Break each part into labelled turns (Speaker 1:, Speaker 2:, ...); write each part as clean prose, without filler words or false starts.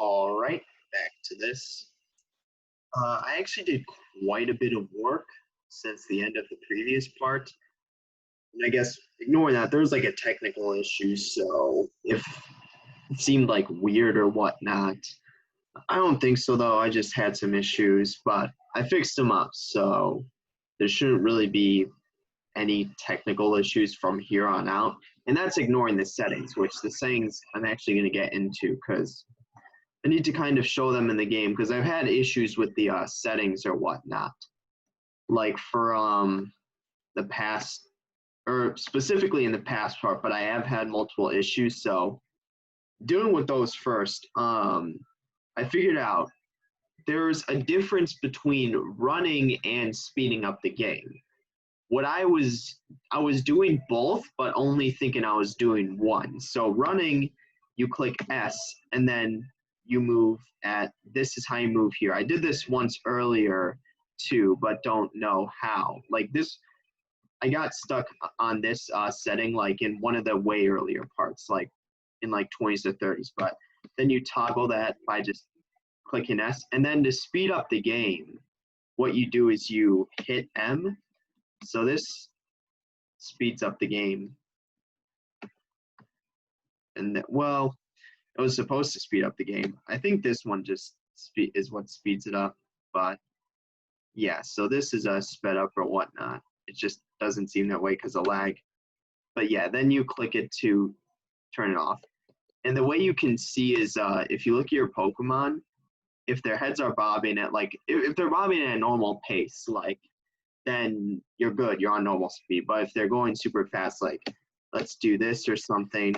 Speaker 1: All right, back to this. I actually did quite a bit of work since the end of the previous part. And I guess ignoring that, there was like a technical issue, so if it seemed like weird or whatnot. I don't think so though. I just had some issues, but I fixed them up, so there shouldn't really be any technical issues from here on out. And that's ignoring the settings, which the settings I'm actually going to get into because I need to kind of show them in the game because I've had issues with the settings or whatnot. Like for the past, or specifically in the past part, but I have had multiple issues. So dealing with those first, I figured out there's a difference between running and speeding up the game. What I was doing both, but only thinking I was doing one. So running, you click S, and then you move at, this is how you move here. I did this once earlier too, but don't know how. Like this, I got stuck on this setting like in one of the way earlier parts, like in like 20s to 30s, but then you toggle that by just clicking S, and then to speed up the game, what you do is you hit M. So this speeds up the game. And well, it was supposed to speed up the game. I think this one just is what speeds it up. But yeah, so this is a sped up or whatnot. It just doesn't seem that way because of lag. But yeah, then you click it to turn it off. And the way you can see is if you look at your Pokemon, if their heads are bobbing at like, if they're bobbing at a normal pace, like, then you're good, you're on normal speed. But if they're going super fast, like, let's do this or something,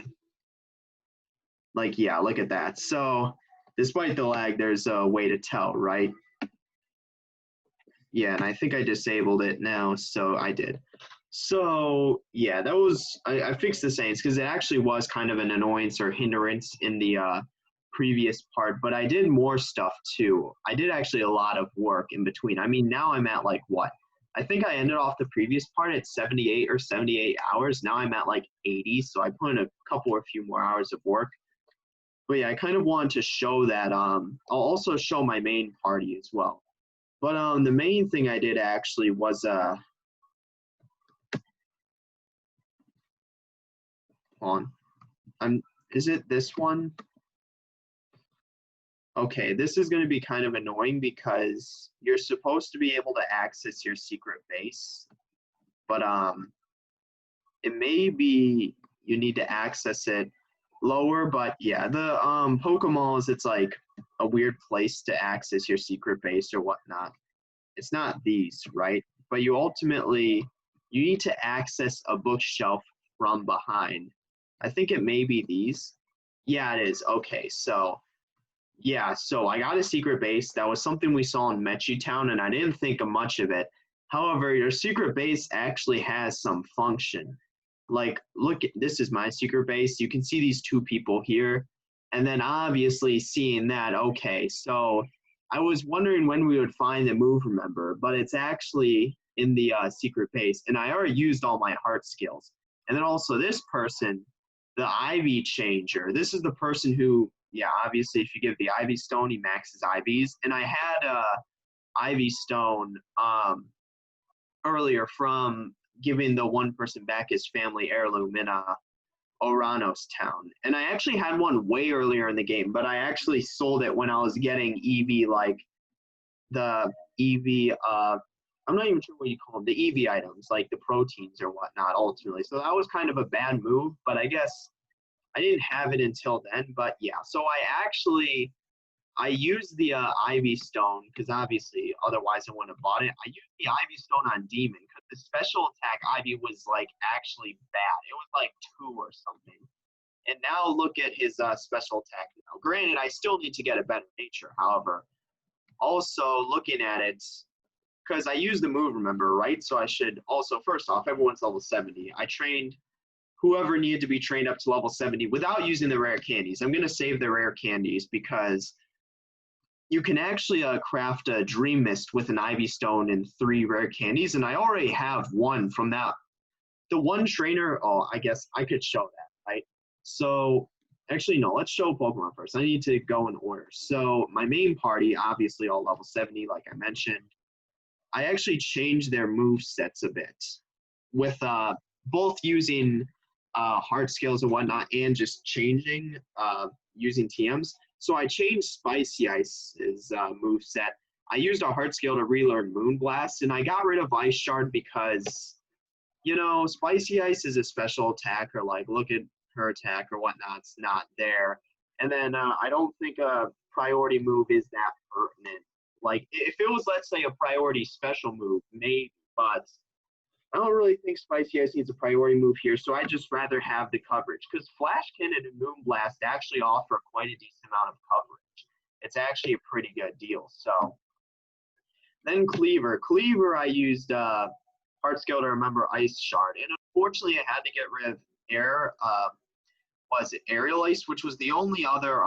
Speaker 1: like, yeah, look at that. So despite the lag, there's a way to tell, right? Yeah, and I think I disabled it now, so I did. So yeah, that was, I fixed the settings because it actually was kind of an annoyance or hindrance in the previous part, but I did more stuff too. I did actually a lot of work in between. I mean, now I'm at like what? I think I ended off the previous part at 78 or 78 hours. Now I'm at like 80, so I put in a couple or few more hours of work. But yeah, I kind of wanted to show that. I'll also show my main party as well. But the main thing I did actually was is it this one? Okay, this is going to be kind of annoying because you're supposed to be able to access your secret base, but it may be you need to access it lower. But yeah, the Pokemalls, it's like a weird place to access your secret base or whatnot. It's not these, right? But you need to access a bookshelf from behind. I think it may be these. Yeah, it is. Okay, so yeah, so I got a secret base. That was something we saw in Mechi Town, and I didn't think of much of it. However, your secret base actually has some function. Like, look, this is my secret base. You can see these two people here. And then obviously seeing that, okay, so I was wondering when we would find the move remember, but it's actually in the secret base. And I already used all my heart skills. And then also this person, the Ivy Changer. This is the person who, yeah, obviously if you give the Ivy Stone, he maxes IVs. And I had a Ivy Stone earlier from giving the one person back his family heirloom in Oranos Town. And I actually had one way earlier in the game, but I actually sold it when I was getting EV, like the EV, I'm not even sure what you call them, the EV items, like the proteins or whatnot, ultimately. So that was kind of a bad move, but I guess I didn't have it until then. But yeah, so I used the Ivy Stone because obviously otherwise I wouldn't have bought it. I used the Ivy Stone on Demon because the special attack Ivy was like actually bad. It was like 2 or something. And now look at his special attack now. Granted, I still need to get a better nature. However, also looking at it, because I used the move, remember, right? So I should also, first off, everyone's level 70. I trained whoever needed to be trained up to level 70 without using the rare candies. I'm going to save the rare candies because you can actually craft a Dream Mist with an Ivy Stone and 3 rare candies, and I already have one from that. The one trainer, oh, I guess I could show that, right? So Actually, no, let's show Pokemon first. I need to go in order. So my main party, obviously all level 70, like I mentioned. I actually changed their move sets a bit with both using hard skills and whatnot and just changing using TMs. So I changed Spicy Ice's move set. I used a hard skill to relearn Moonblast, and I got rid of Ice Shard because, you know, Spicy Ice is a special attacker. Like, look at her attack or whatnot. It's not there. And then I don't think a priority move is that pertinent. Like, if it was, let's say, a priority special move, maybe, but I don't really think Spicy Ice needs a priority move here, so I just rather have the coverage. Because Flash Cannon and Moonblast actually offer quite a decent amount of coverage. It's actually a pretty good deal. So then Cleaver. Cleaver, I used Heart Skill to remember Ice Shard. And unfortunately, I had to get rid of Aerial Ice, which was the only other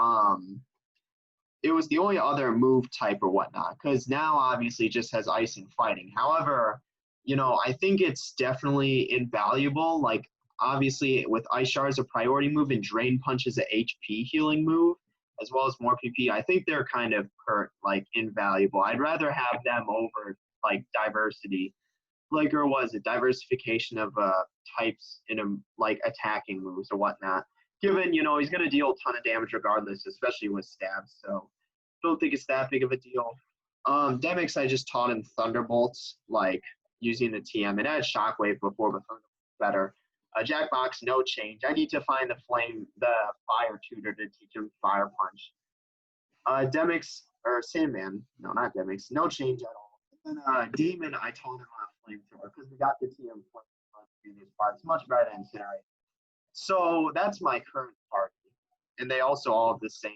Speaker 1: it was the only other move type or whatnot, because now obviously it just has ice and fighting. However, you know, I think it's definitely invaluable. Like, obviously with Ice Shard as a priority move and Drain Punch as a HP healing move, as well as more PP, I think they're kind of invaluable. I'd rather have them over like diversity, like, or was it diversification of types in a, like, attacking moves or whatnot. Given, you know, he's going to deal a ton of damage regardless, especially with stabs. So don't think it's that big of a deal. Demix, I just taught him Thunderbolts, like using the TM. It had Shockwave before, but Thunderbolt's better. Jackbox, no change. I need to find the Fire Tutor to teach him Fire Punch. Demix, or Sandman, no, not Demix, no change at all. And then Demon, I told him Flamethrower because we got the TM on the previous part. It's much better than Incinerate. So that's my current party. And they also all have the same,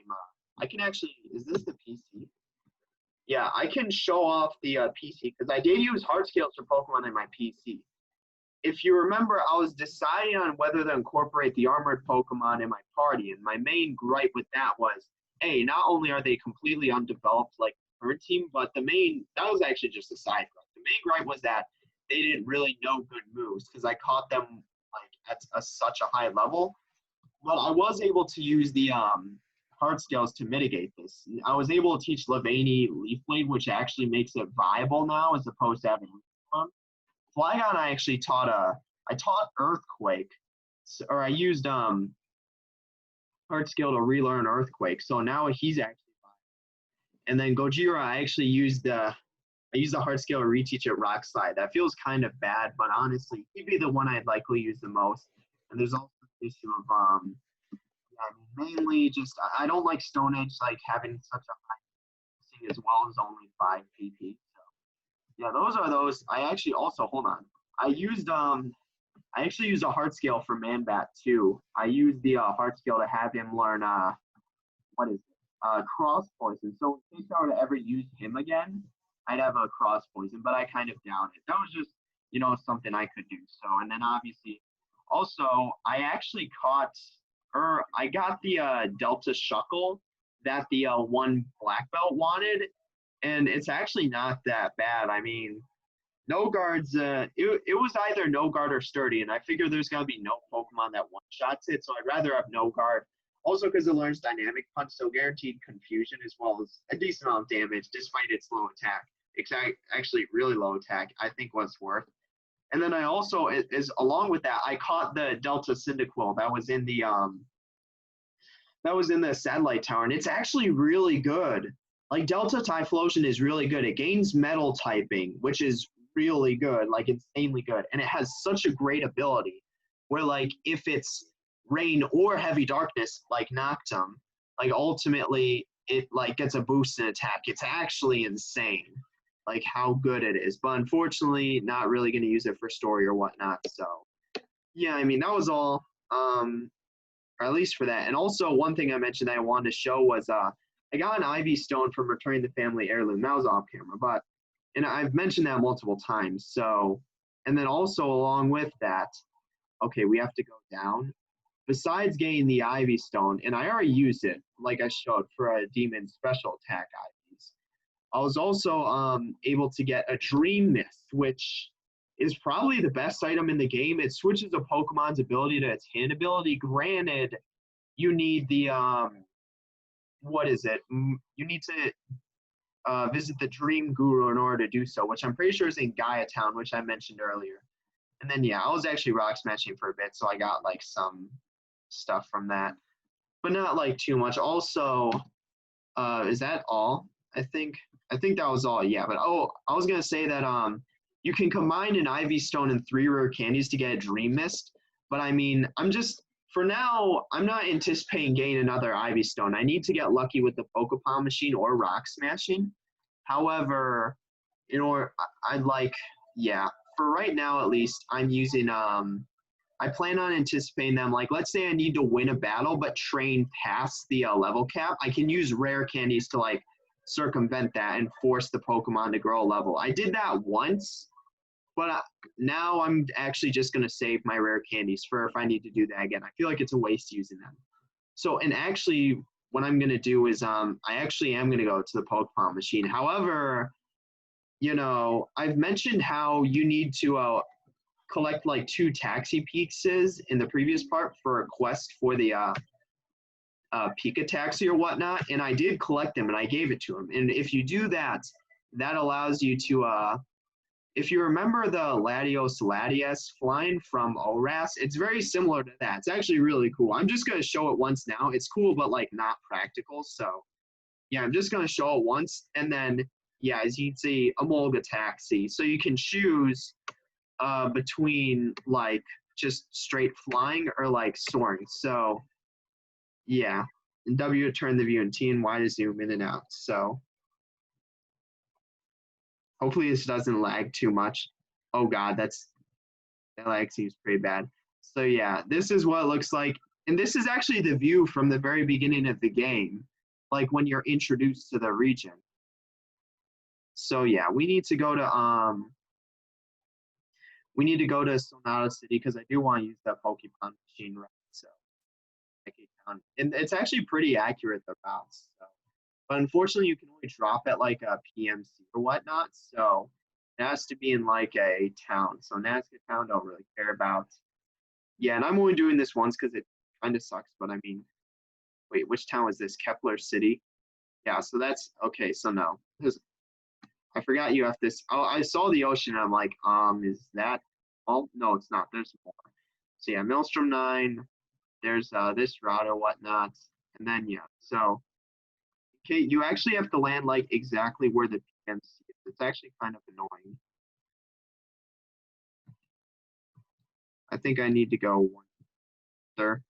Speaker 1: I can actually, is this the PC? Yeah, I can show off the PC because I did use hard scales for Pokemon in my PC. If you remember, I was deciding on whether to incorporate the armored Pokemon in my party, and my main gripe with that was, hey, not only are they completely undeveloped like the current team, but that was actually just a side gripe. The main gripe was that they didn't really know good moves because I caught them like at such a high level. But I was able to use the hard scales to mitigate this. I was able to teach Leavanny Leaf Blade, which actually makes it viable now as opposed to having Flygon. I actually taught Earthquake, or I used hard skill to relearn Earthquake. So now he's actually fine. And then Gojira, I actually used the hard skill to reteach it Rock Slide. That feels kind of bad, but honestly, he'd be the one I'd likely use the most. And there's also the issue of mainly just I don't like Stone Edge like having such a high thing as well as only 5 PP. So yeah, those are those. I actually also hold on. I actually used a hard scale for Manbat too. I used the hard scale to have him learn Cross Poison. So in case I were to ever use him again, I'd have a Cross Poison, but I kind of doubt it. That was just, you know, something I could do. So, and then obviously also I actually I got the Delta Shuckle that the one black belt wanted, and it's actually not that bad. I mean, No Guard's it was either No Guard or Sturdy, and I figure there's gonna be no Pokemon that one shots it, so I'd rather have No Guard. Also, because it learns Dynamic Punch, so guaranteed confusion as well as a decent amount of damage, despite its low attack. It's actually really low attack. I think what's worth. And then I also along with that, I caught the Delta Cyndaquil that was in the satellite tower, and it's actually really good. Like, Delta Typhlosion is really good. It gains metal typing, which is really good, like insanely good. And it has such a great ability where, like, if it's rain or heavy darkness, like Noctum, like ultimately it like gets a boost in attack. It's actually insane, like how good it is. But unfortunately, not really going to use it for story or whatnot. So yeah, I mean, that was all. Or at least for that. And also one thing I mentioned that I wanted to show was I got an Ivy Stone from returning the family heirloom. That was off camera, and I've mentioned that multiple times. So, and then also along with that, okay, we have to go down. Besides getting the Ivy Stone, and I already used it, like I showed, for a Demon special attack Ivies. I was also able to get a Dream Mist, which is probably the best item in the game. It switches a Pokemon's ability to its hand ability. Granted, you need the what is it? You need to visit the Dream Guru in order to do so, which I'm pretty sure is in Gaia Town, which I mentioned earlier. And then yeah, I was actually rock smashing for a bit, so I got like some stuff from that, but not like too much. Also, is that all? I think that was all. Yeah, but oh, I was gonna say that you can combine an Ivy Stone and 3 rare candies to get a Dream Mist. But I mean, I'm just for now, I'm not anticipating getting another Ivy Stone. I need to get lucky with the Pokemon machine or rock smashing. However, in order, I'd like, yeah, for right now at least, I'm using I plan on anticipating them. Like, let's say I need to win a battle, but train past the level cap. I can use rare candies to like circumvent that and force the Pokemon to grow a level. I did that once, but now I'm actually just going to save my rare candies for if I need to do that again. I feel like it's a waste using them. So, and actually, what I'm going to do is I actually am going to go to the Pokemon machine. However, you know, I've mentioned how you need to collect like 2 taxi pieces in the previous part for a quest for the Pika taxi or whatnot, and I did collect them and I gave it to him. And if you do that, that allows you to, if you remember the Latios Latias flying from ORAS, it's very similar to that. It's actually really cool. I'm just going to show it once now. It's cool, but like not practical. So yeah, I'm just going to show it once. And then, yeah, as you can see, Emolga taxi. So you can choose between like just straight flying or like soaring. So yeah, and W to turn the view and T and Y to zoom in and out. So hopefully this doesn't lag too much. Oh God, that lag seems pretty bad. So yeah, this is what it looks like. And this is actually the view from the very beginning of the game, like when you're introduced to the region. So yeah, we need to go to Sonata City because I do want to use that Pokemon machine, right? So and it's actually pretty accurate, the routes. So. But unfortunately, you can only drop at like a PMC or whatnot. So it has to be in like a town. So Nazca Town don't really care about. Yeah, and I'm only doing this once because it kind of sucks. But I mean, wait, which town is this? Kepler City. Yeah, so that's okay. So no, I forgot you have this. Oh, I saw the ocean. And I'm like, is that? Oh no, it's not. There's more. So yeah, Maelstrom 9. There's this route or whatnot, and then yeah. So okay, you actually have to land like exactly where the PMC is. It's actually kind of annoying. I think I need to go one there.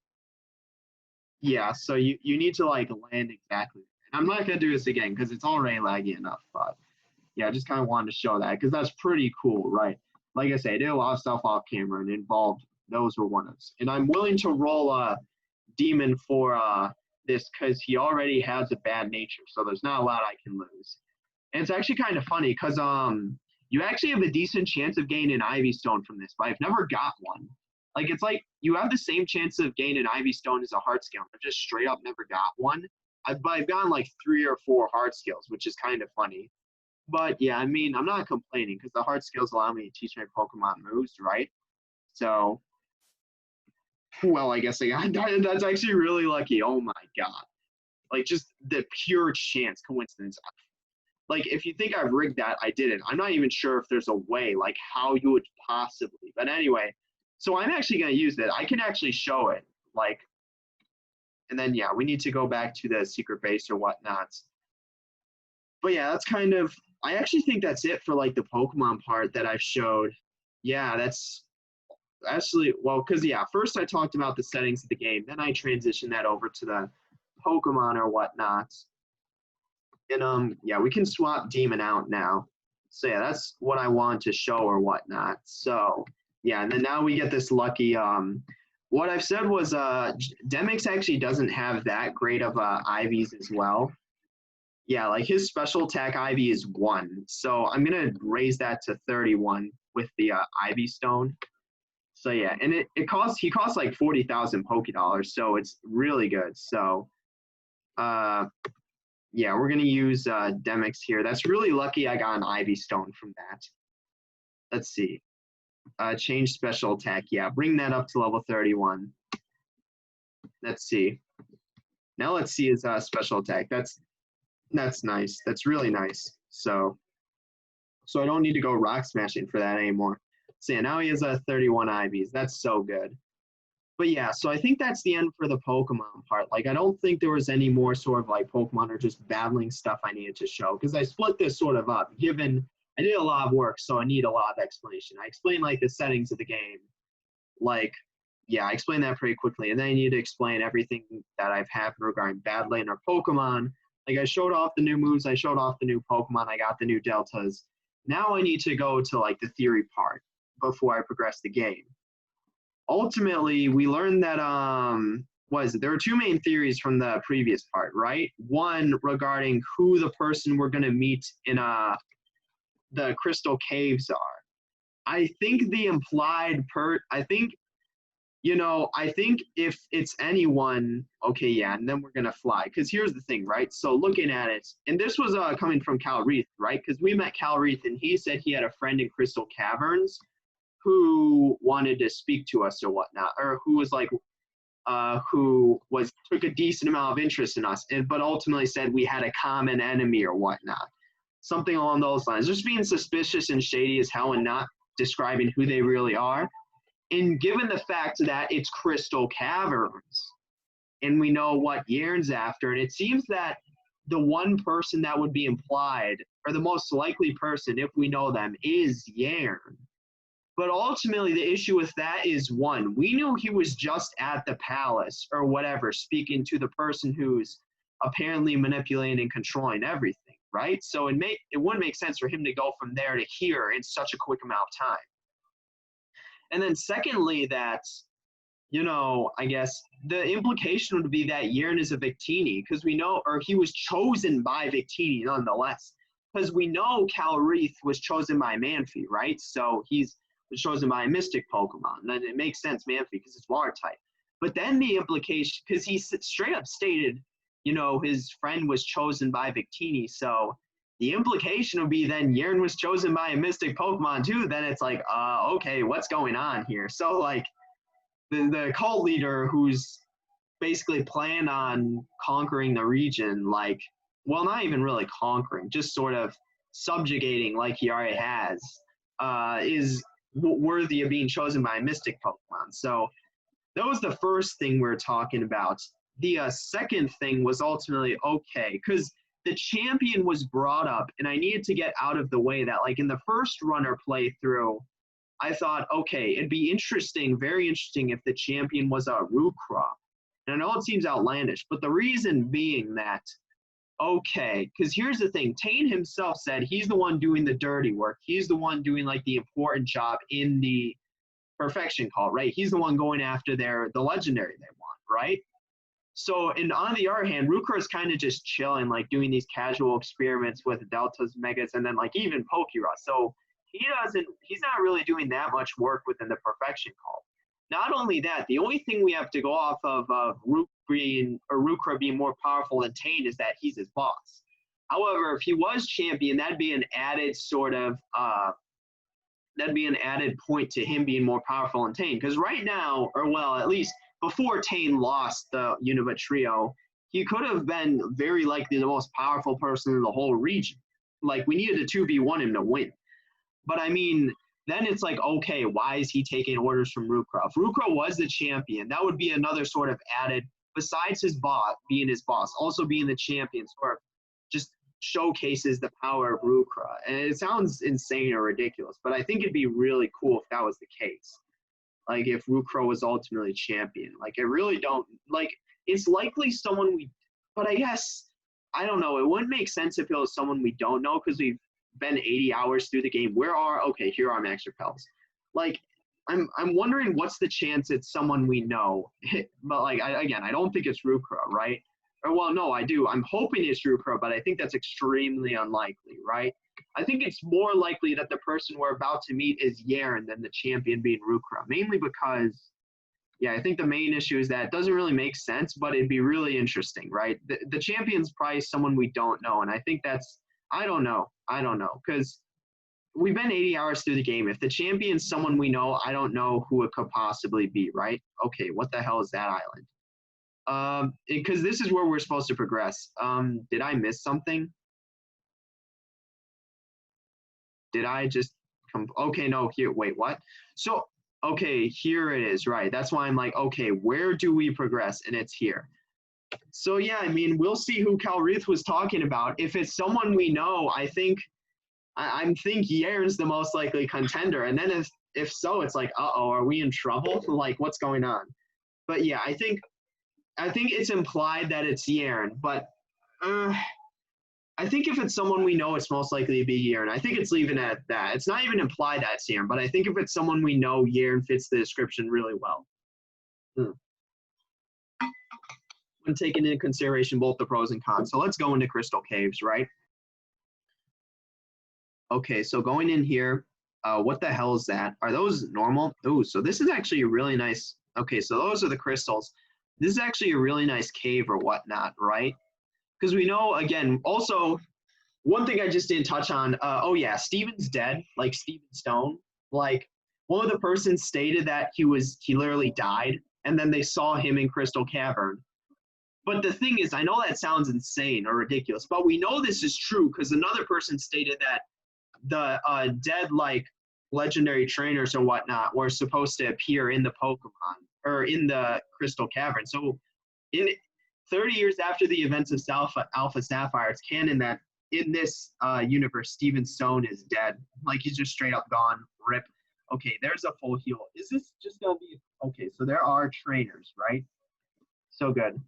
Speaker 1: Yeah, so you need to like land exactly. And I'm not gonna do this again because it's already laggy enough, but yeah, I just kind of wanted to show that because that's pretty cool, right? Like I said, I did a lot of stuff off camera and involved those were one of us. And I'm willing to roll a demon for this because he already has a bad nature, so there's not a lot I can lose. And it's actually kind of funny because you actually have a decent chance of getting an Ivy Stone from this, but I've never got one. Like it's like you have the same chance of getting an Ivy Stone as a heart scale. I've just straight up never got one. I've gotten like 3 or 4 heart skills, which is kind of funny. But yeah, I mean, I'm not complaining because the heart skills allow me to teach my Pokemon moves, right? So, well, I guess I got that's actually really lucky. Oh my God. Like just the pure chance coincidence. Like if you think I've rigged that, I didn't. I'm not even sure if there's a way, like how you would possibly. But anyway, so I'm actually going to use that. I can actually show it. Like, and then yeah, we need to go back to the secret base or whatnot. But yeah, that's kind of. I actually think that's it for like the Pokemon part that I've showed. Yeah, that's actually well, because yeah, first I talked about the settings of the game, then I transitioned that over to the Pokemon or whatnot. And yeah, we can swap Demon out now. So yeah, that's what I want to show or whatnot. So yeah, and then now we get this lucky what I've said was Demix actually doesn't have that great of IVs as well. Yeah, like his special attack IV is 1. So I'm gonna raise that to 31 with the Ivy Stone. So yeah, and he costs like 40,000 Pokédollars, so it's really good. So yeah, we're gonna use Demix here. That's really lucky I got an Ivy Stone from that. Let's see. Change special attack. Yeah, bring that up to level 31. Let's see. Now let's see his special attack. That's nice. That's really nice. So I don't need to go rock smashing for that anymore. So yeah, now he has a 31 IVs. That's so good. But yeah, so I think that's the end for the Pokemon part. Like, I don't think there was any more sort of like Pokemon or just battling stuff I needed to show because I split this sort of up. Given I did a lot of work, so I need a lot of explanation. I explained like the settings of the game, like yeah, I explained that pretty quickly, and then I need to explain everything that I've had regarding battling or Pokemon. Like I showed off the new moves, I showed off the new Pokemon, I got the new deltas. Now I need to go to like the theory part before I progress the game. Ultimately, we learned that there were two main theories from the previous part, right? One regarding who the person we're gonna meet in the Crystal Caves are. I think the implied I think if it's anyone, okay, yeah, and then we're gonna fly. Because here's the thing, right? So looking at it, and this was coming from Cal Reith, right? Because we met Cal Reith, and he said he had a friend in Crystal Caverns who wanted to speak to us or whatnot, or who was like, took a decent amount of interest in us, but ultimately said we had a common enemy or whatnot, something along those lines. Just being suspicious and shady as hell and not describing who they really are. And given the fact that it's Crystal Caverns, and we know what Yarn's after, and it seems that the one person that would be implied, or the most likely person, if we know them, is Yarn. But ultimately, the issue with that is, one, we knew he was just at the palace or whatever, speaking to the person who's apparently manipulating and controlling everything, right? So it wouldn't make sense for him to go from there to here in such a quick amount of time. And then secondly, that, I guess the implication would be that Yarn is a Victini, because we know, or he was chosen by Victini nonetheless, because we know Cal Reith was chosen by Manphy, right? So he's was chosen by a Mystic Pokemon. Then it makes sense, Manphy, because it's Water type. But then the implication, because he straight up stated, his friend was chosen by Victini, so the implication would be then Yarn was chosen by a Mystic Pokemon too. Then it's like, okay, what's going on here? So like the cult leader who's basically planned on conquering the region, like, well, not even really conquering, just sort of subjugating like he already has, is worthy of being chosen by a Mystic Pokemon. So that was the first thing we were talking about. The second thing was ultimately, okay, because the champion was brought up, and I needed to get out of the way that, like, in the first runner playthrough, I thought, okay, it'd be interesting, very interesting, if the champion was a Rookra. And I know it seems outlandish, but the reason being that, okay, because here's the thing, Tane himself said he's the one doing the dirty work. He's the one doing, like, the important job in the perfection call, right? He's the one going after the legendary they want, right? So, and on the other hand, Rukra is kind of just chilling, like doing these casual experiments with Deltas, Megas, and then like even Pokera. So he's not really doing that much work within the perfection call. Not only that, the only thing we have to go off of Rukra being more powerful than Tane is that he's his boss. However, if he was champion, that'd be an added sort of point to him being more powerful than Tane. Because right now, or well, at least before Tane lost the Unova Trio, he could have been very likely the most powerful person in the whole region. Like, we needed a 2v1 him to win. But I mean, then it's like, okay, why is he taking orders from Rukra? If Rukra was the champion, that would be another sort of added, besides his boss, being his boss, also being the champion, sort of just showcases the power of Rukra. And it sounds insane or ridiculous, but I think it'd be really cool if that was the case. Like, if Rukra was ultimately champion. Like, I really don't, like, it's likely someone but I guess, I don't know, it wouldn't make sense if it was someone we don't know, because we've been 80 hours through the game. Okay, here are Max Repels. Like, I'm wondering what's the chance it's someone we know. But, like, I don't think it's Rukra, right? Or, well, no, I do. I'm hoping it's Rukra, but I think that's extremely unlikely, right? I think it's more likely that the person we're about to meet is Yarn than the champion being Rukra, mainly because, yeah, I think the main issue is that it doesn't really make sense, but it'd be really interesting, right? The champion's probably someone we don't know, and I think I don't know, because we've been 80 hours through the game. If the champion's someone we know, I don't know who it could possibly be, right? Okay, what the hell is that island? Because this is where we're supposed to progress. Did I miss something? Did I just come? Okay, no, here, wait, what? So, okay, here it is, right. That's why I'm like, okay, where do we progress? And it's here. So, yeah, I mean, we'll see who Cal Reith was talking about. If it's someone we know, I think Yairn's the most likely contender. And then if so, it's like, uh-oh, are we in trouble? Like, what's going on? But yeah, I think it's implied that it's Yairn, but uh, I think if it's someone we know, it's most likely to be Yairn. I think it's leaving it at that. It's not even implied that it's Yairn, but I think if it's someone we know, Yairn fits the description really well. When taking into consideration both the pros and cons. So let's go into Crystal Caves, right? Okay, so going in here, what the hell is that? Are those normal? Oh, so this is actually a really nice, okay, so those are the crystals. This is actually a really nice cave or whatnot, right? Because we know, again, also, one thing I just didn't touch on, oh yeah, Steven's dead, like Steven Stone. Like, one of the persons stated that he literally died, and then they saw him in Crystal Cavern. But the thing is, I know that sounds insane or ridiculous, but we know this is true because another person stated that the dead like legendary trainers or whatnot were supposed to appear in the Pokemon or in the Crystal Cavern. So in 30 years after the events of Alpha Sapphire, it's canon that in this universe, Steven Stone is dead. Like he's just straight up gone. Rip. Okay, there's a full heal. Is this just gonna be okay? So there are trainers, right? So good.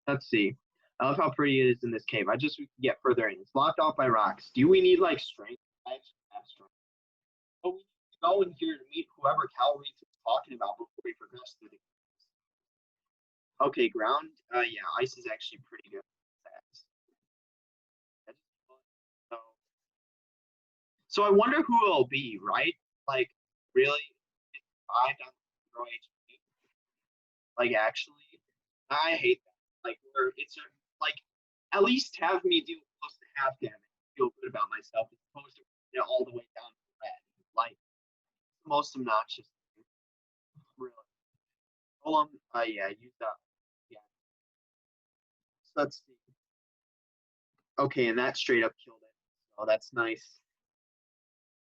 Speaker 1: Let's see. I love how pretty it is in this cave. I just get further in. It's blocked off by rocks. Do we need like strength? I actually have strength. But we need to go in here to meet whoever Cal Reese is talking about before we progress through the. Okay, ground. Yeah, ice is actually pretty good. So, so I wonder who it'll be, right? Like, really? 5 down zero HP? Like, actually, I hate that. Like, where it's like, at least have me deal close to half damage, feel good about myself, as opposed to all the way down to red. Like, most obnoxious. Really. Hold on. Yeah, use that. Yeah. So let's see. Okay, and that straight up killed it. Oh, that's nice.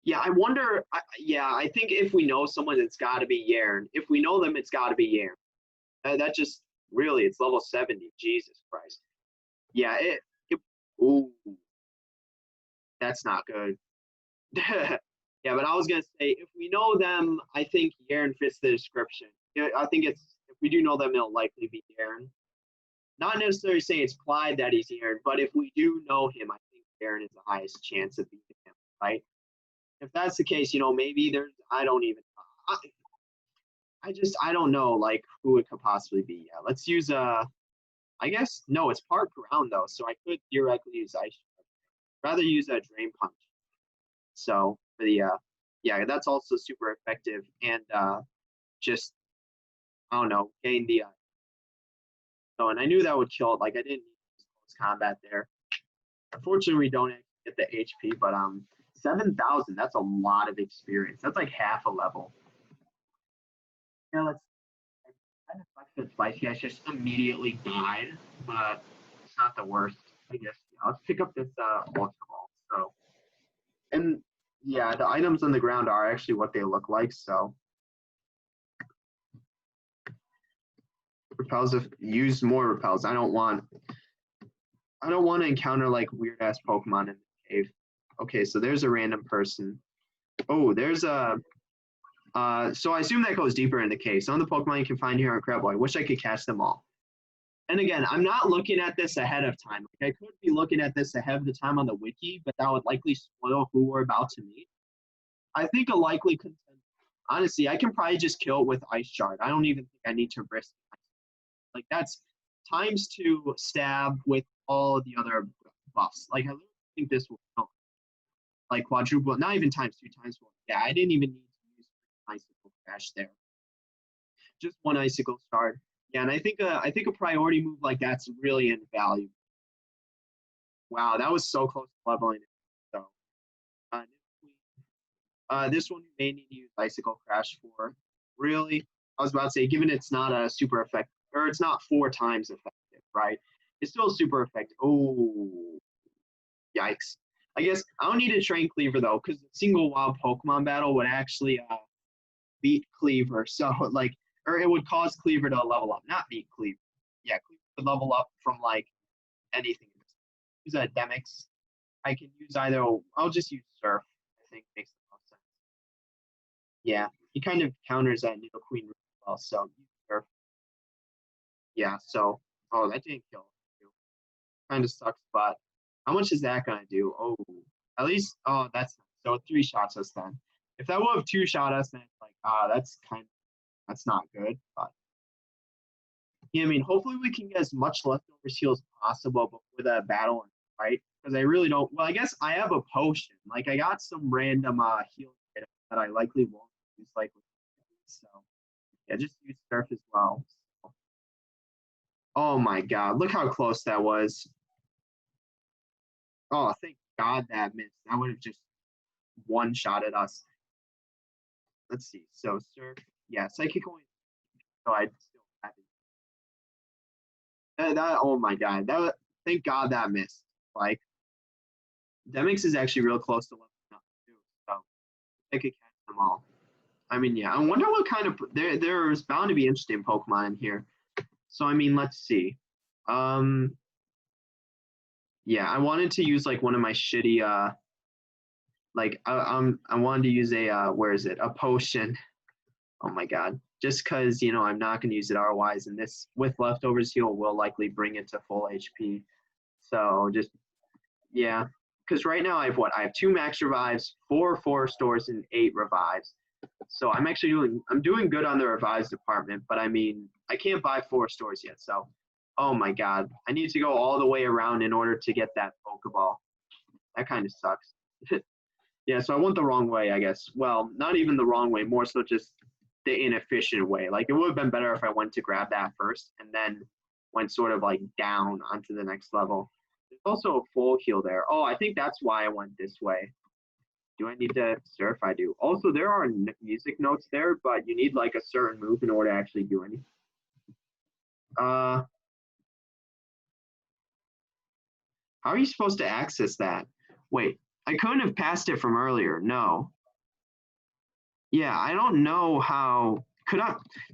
Speaker 1: Yeah, I wonder. Yeah, I think if we know someone, it's got to be Yairn. If we know them, it's got to be Yairn. That just really, it's level 70. Jesus Christ. Yeah, ooh, that's not good. Yeah, but I was gonna say if we know them, I think Yairn fits the description. Yeah, I think it's if we do know them, it'll likely be Yairn. Not necessarily saying it's implied that he's Yairn, but if we do know him, I think Yairn is the highest chance of beating him, right? If that's the case, maybe there's I don't even I don't know like who it could possibly be. Yeah, let's use I guess no, it's part ground though, so I could theoretically use ice. Rather use a drain punch. So for the yeah, that's also super effective and just I don't know, gain the so and I knew that would kill it. Like I didn't need close combat there. Unfortunately, we don't get the HP, but 7,000. That's a lot of experience. That's like half a level. Yeah, let's. I kind of sucks that Spicy Guys just immediately died, but it's not the worst. I guess. Yeah, let's pick up this Ultra Ball. So, and yeah, the items on the ground are actually what they look like. So, repels if use more repels. I don't want to encounter like weird ass Pokemon in the cave. Okay, so there's a random person. Oh, there's a. So I assume that goes deeper in the cave. Some of the Pokemon you can find here are incredible. I wish I could catch them all. And again, I'm not looking at this ahead of time. Like I could be looking at this ahead of the time on the wiki, but that would likely spoil who we're about to meet. I think a likely contender. Honestly, I can probably just kill it with Ice Shard. I don't even think I need to risk it. Like that's ×2 stab with all of the other buffs. Like I think this will count. Like quadruple, not even ×2, ×1. Yeah, I didn't even need to use Icicle Crash there. Just one Icicle Shard. Yeah, and I think a priority move like that's really invaluable. Wow, that was so close to leveling it. So, this one you may need to use Icicle Crash for. Really, I was about to say, given it's not a super effective or it's not 4 times effective, right? It's still super effective. Oh, yikes. I guess I don't need to train Cleaver though, because single wild Pokemon battle would actually beat Cleaver. So like, or it would cause Cleaver to level up, not beat Cleaver. Yeah, Cleaver would level up from like anything. Use a Demix. I can use either. I'll just use Surf. I think makes the most sense. Yeah, he kind of counters that Nidoqueen really well. So use Surf. Yeah. So that didn't kill him. Kind of sucks, but how much is that gonna do? Oh, at least that's so 3 shots us then. If that would have 2 shot us, then it's like that's not good. But yeah, I mean, hopefully we can get as much leftover heal as possible before that battle, right? Because I really don't. Well, I guess I have a potion. Like I got some random heal that I likely won't use. Like so, yeah, just use Surf as well. So. Oh my God! Look how close that was. Oh, thank God that missed. That would have just one-shotted us. Let's see. So Surf, yeah, Psychic only. So I'd still have it. Oh my God! Thank God that missed. Like Demix is actually real close to leveling up too, so I could catch them all. I mean, yeah. I wonder what kind of there's bound to be interesting Pokemon in here. So I mean, let's see. Yeah, I wanted to use like one of my shitty I wanted to use a where is it? A potion. Oh my God. Just because, I'm not going to use it ROIs, and this with leftovers heal will likely bring it to full HP. So just, yeah. Because right now I have what? I have 2 max revives, 4 stores, and 8 revives. So I'm doing good on the revives department, but I mean, I can't buy 4 stores yet. So, oh my God. I need to go all the way around in order to get that Pokeball. That kind of sucks. Yeah, so I went the wrong way, I guess. Well, not even the wrong way, more so just the inefficient way. Like it would have been better if I went to grab that first and then went sort of like down onto the next level. There's also a full heal there. Oh, I think that's why I went this way. Do I need to surf? I do. Also, there are music notes there, but you need like a certain move in order to actually do anything. How are you supposed to access that? Wait, I couldn't have passed it from earlier. No. Yeah, I don't know how.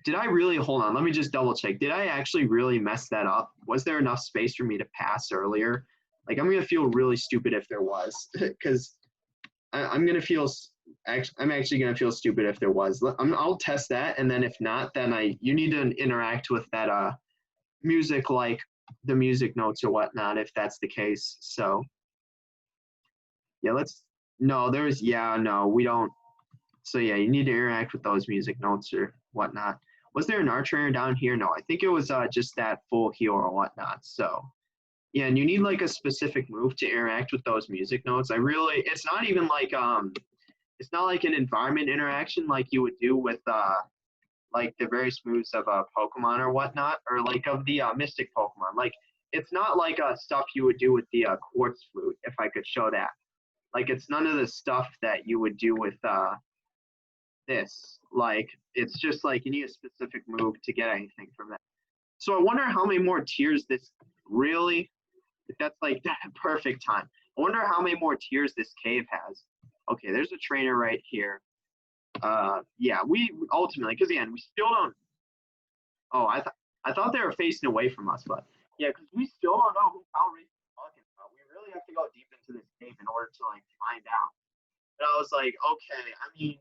Speaker 1: Did I really, hold on, let me just double check. Did I actually really mess that up? Was there enough space for me to pass earlier? Like, I'm going to feel really stupid if there was, because I'm going to feel, I'm actually going to feel stupid if there was. I'll test that, and then if not, then you need to interact with that music, like the music notes or whatnot, if that's the case. So, yeah, no, we don't. So yeah, you need to interact with those music notes or whatnot. Was there an archer down here? No, I think it was just that full heal or whatnot. So yeah, and you need like a specific move to interact with those music notes. It's not even like it's not like an environment interaction like you would do with like the various moves of a Pokemon or whatnot, or like of the Mystic Pokemon. Like it's not like stuff you would do with the Quartz Flute. If I could show that, like it's none of the stuff that you would do with this. Like it's just like you need a specific move to get anything from that. So I wonder how many more tiers this really, if that's like that perfect time. I wonder how many more tiers this cave has. Okay, there's a trainer right here. Yeah, we ultimately, because again, we still don't. Oh, I thought they were facing away from us, but yeah, because we still don't know who Power Race is talking about. We really have to go deep into this cave in order to like find out. And I was like, okay, I mean,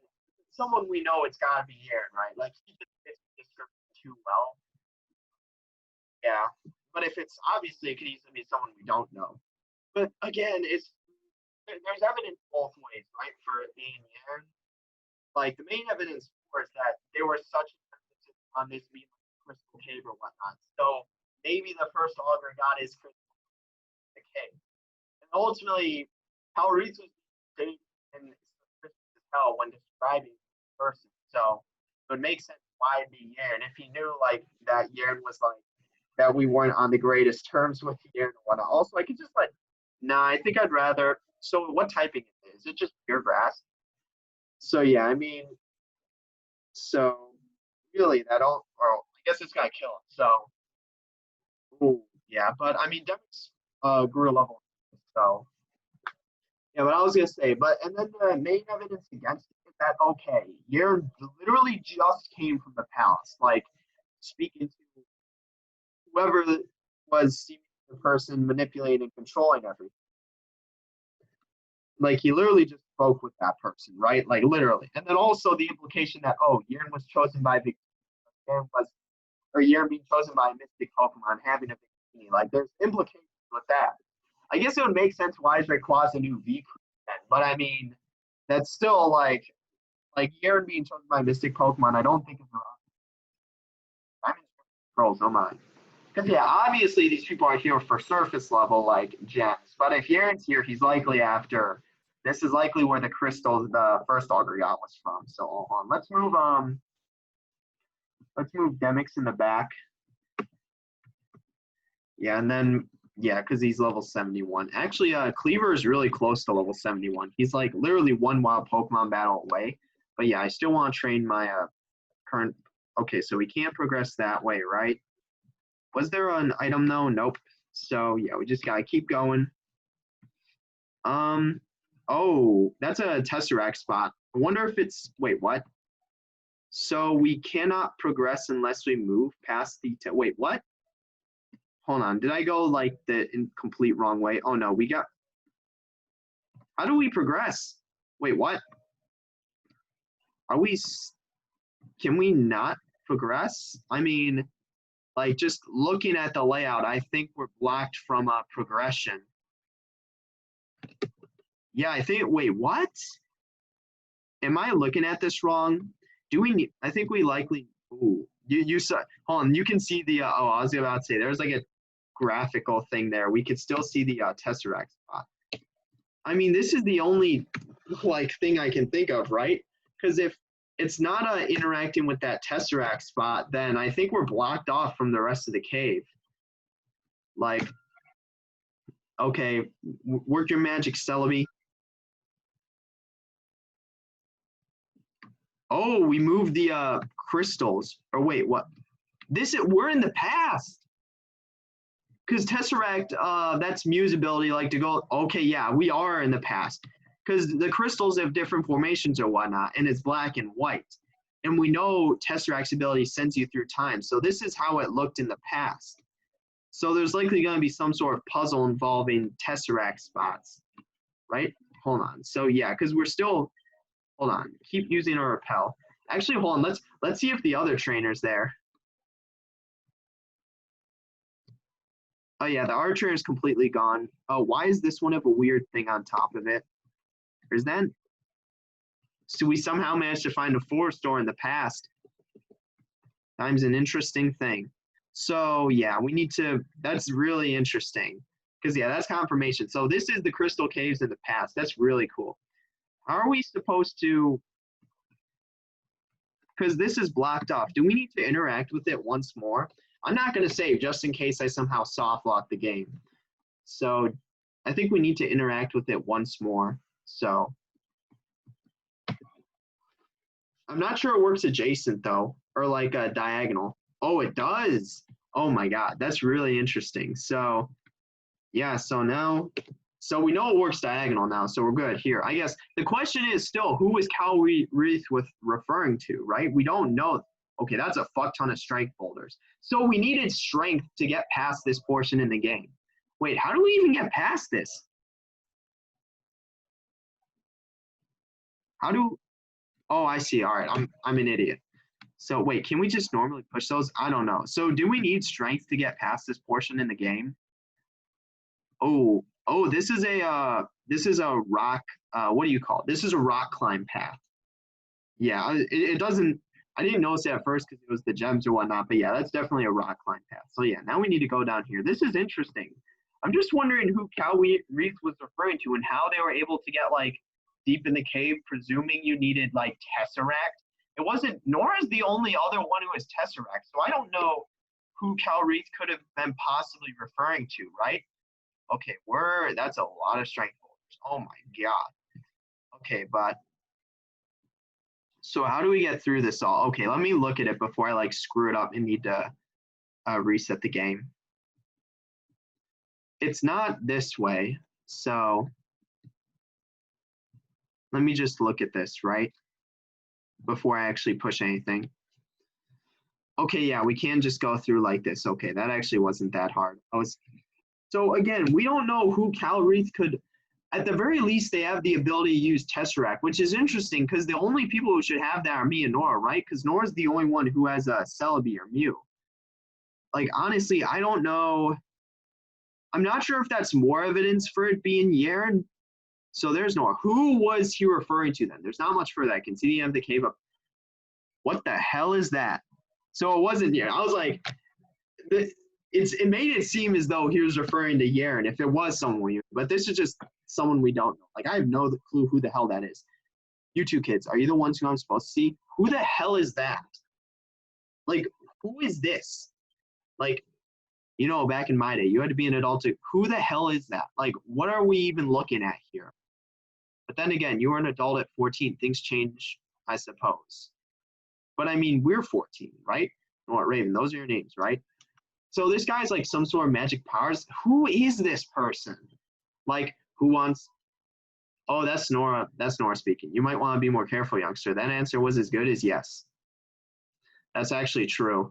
Speaker 1: someone we know, it's got to be Aaron, right? Like, he just fits the description too well. Yeah. But if it's obviously, it could easily be someone we don't know. But again, there's evidence both ways, right? For it being Aaron. Like, the main evidence for is that there was such an emphasis on this being like Crystal Cave or whatnot. So maybe the first auger got his Crystal Cave. And ultimately, Palariz was great and suspicious as hell when describing the person. So it would make sense why it'd be Yern. If he knew like that Yern was like that we weren't on the greatest terms with Yern and whatnot. Also, I could just like, nah, I think I'd rather. So what typing is it? Just pure grass? So yeah, I mean, so really that all, or I guess it's gonna kill him. So, ooh, yeah, but I mean, Devin's grew a level, so yeah. But I was gonna say, but and then the main evidence against it is that okay, you're literally just came from the palace, like speaking to whoever was seeming the person manipulating and controlling everything. Like he literally just spoke with that person, right? Like literally, and then also the implication that oh, Yearn was chosen by the Yearn was or Yearn being chosen by a mystic Pokemon having a bikini. Like there's implications with that. I guess it would make sense why is Rayquaza new V then, but I mean that's still like Yearn being chosen by a mystic Pokemon. I don't think it's wrong. I'm in trolls, don't mind. Because yeah, obviously these people are here for surface level like gems, but if Yearn's here, he's likely after. This is likely where the crystal, the first Aggregat was from. So hold on, let's move Demix in the back. Yeah, and then yeah, because he's level 71. Actually, Cleaver is really close to level 71. He's like literally one wild Pokemon battle away. But yeah, I still want to train my current. Okay, so we can't progress that way, right? Was there an item though? Nope. So yeah, we just gotta keep going. Oh, that's a Tesseract spot. I wonder if it's wait, what? So we cannot progress unless we move past the wait, what? Hold on. Did I go like the incomplete wrong way? Oh no, we got how do we progress? Wait, what? Are we can we not progress? I mean, like just looking at the layout, I think we're blocked from progression. Yeah, I think. Wait, what? Am I looking at this wrong? Do we need? I think we likely. Ooh, you saw. Hold on, you can see the. Oh, I was about to say there's like a graphical thing there. We could still see the Tesseract spot. I mean, this is the only like thing I can think of, right? Because if it's not interacting with that Tesseract spot, then I think we're blocked off from the rest of the cave. Like, okay, work your magic, Celebi. Oh, we moved the crystals. Or wait, what? We're in the past. Because Tesseract, that's Mew's ability, like to go. Okay, yeah, we are in the past. Because the crystals have different formations or whatnot, and it's black and white. And we know Tesseract's ability sends you through time. So this is how it looked in the past. So there's likely going to be some sort of puzzle involving Tesseract spots, right? Hold on. So yeah, because we're still. Hold on. Keep using our repel. Actually, hold on. Let's see if the other trainer's there. Oh yeah, the archer is completely gone. Oh, why is this one have a weird thing on top of it? Is that? So we somehow managed to find a forest door in the past. Time's an interesting thing. So yeah, we need to. That's really interesting because yeah, that's confirmation. So this is the crystal caves in the past. That's really cool. How are we supposed to? Because this is blocked off. Do we need to interact with it once more? I'm not going to save just in case I somehow soft lock the game. So I think we need to interact with it once more. So I'm not sure it works adjacent though, or like a diagonal. Oh, it does. Oh my God, that's really interesting. So yeah, so now, so we know it works diagonal now, so we're good here. I guess the question is still, who is Cal Reith referring to, right? We don't know. Okay, that's a fuck ton of strength boulders. So we needed strength to get past this portion in the game. Wait, how do we even get past this? How do, oh, I see. All right, I'm an idiot. So wait, can we just normally push those? I don't know. So do we need strength to get past this portion in the game? Oh, this is a rock. What do you call it? This is a rock climb path. Yeah, it doesn't. I didn't notice it at first because it was the gems or whatnot. But yeah, that's definitely a rock climb path. So yeah, now we need to go down here. This is interesting. I'm just wondering who Cal Reith was referring to and how they were able to get like deep in the cave, presuming you needed like Tesseract. It wasn't. Nora is the only other one who has Tesseract, so I don't know who Cal Reith could have been possibly referring to, right? Okay, that's a lot of strength boulders. Oh my God. Okay, but So how do we get through this all? Okay, let me look at it before I like screw it up and need to reset the game. It's not this way. So let me just look at this, right? Before I actually push anything. Okay, yeah, we can just go through like this. Okay, that actually wasn't that hard. So again, we don't know who Calreath could, at the very least, they have the ability to use Tesseract, which is interesting because the only people who should have that are me and Nora, right? Because Nora's the only one who has a Celebi or Mew. Like, honestly, I don't know. I'm not sure if that's more evidence for it being Yern. So there's Nora. Who was he referring to then? There's not much further. I can see the end of the cave up. What the hell is that? So it wasn't Yern. I was like, it made it seem as though he was referring to Yern if it was someone, but this is just someone we don't know. Like, I have no clue who the hell that is. You two kids, are you the ones who I'm supposed to see? Who the hell is that? Like, who is this? Like, you know, back in my day, you had to be an adult to, who the hell is that? Like, what are we even looking at here? But then again, you were an adult at 14. Things change, I suppose. But I mean, we're 14, right? What, Raven, those are your names, right? So this guy's like some sort of magic powers. Who is this person? Like, who wants? Oh, that's Nora. That's Nora speaking. You might want to be more careful, youngster. That answer was as good as yes. That's actually true.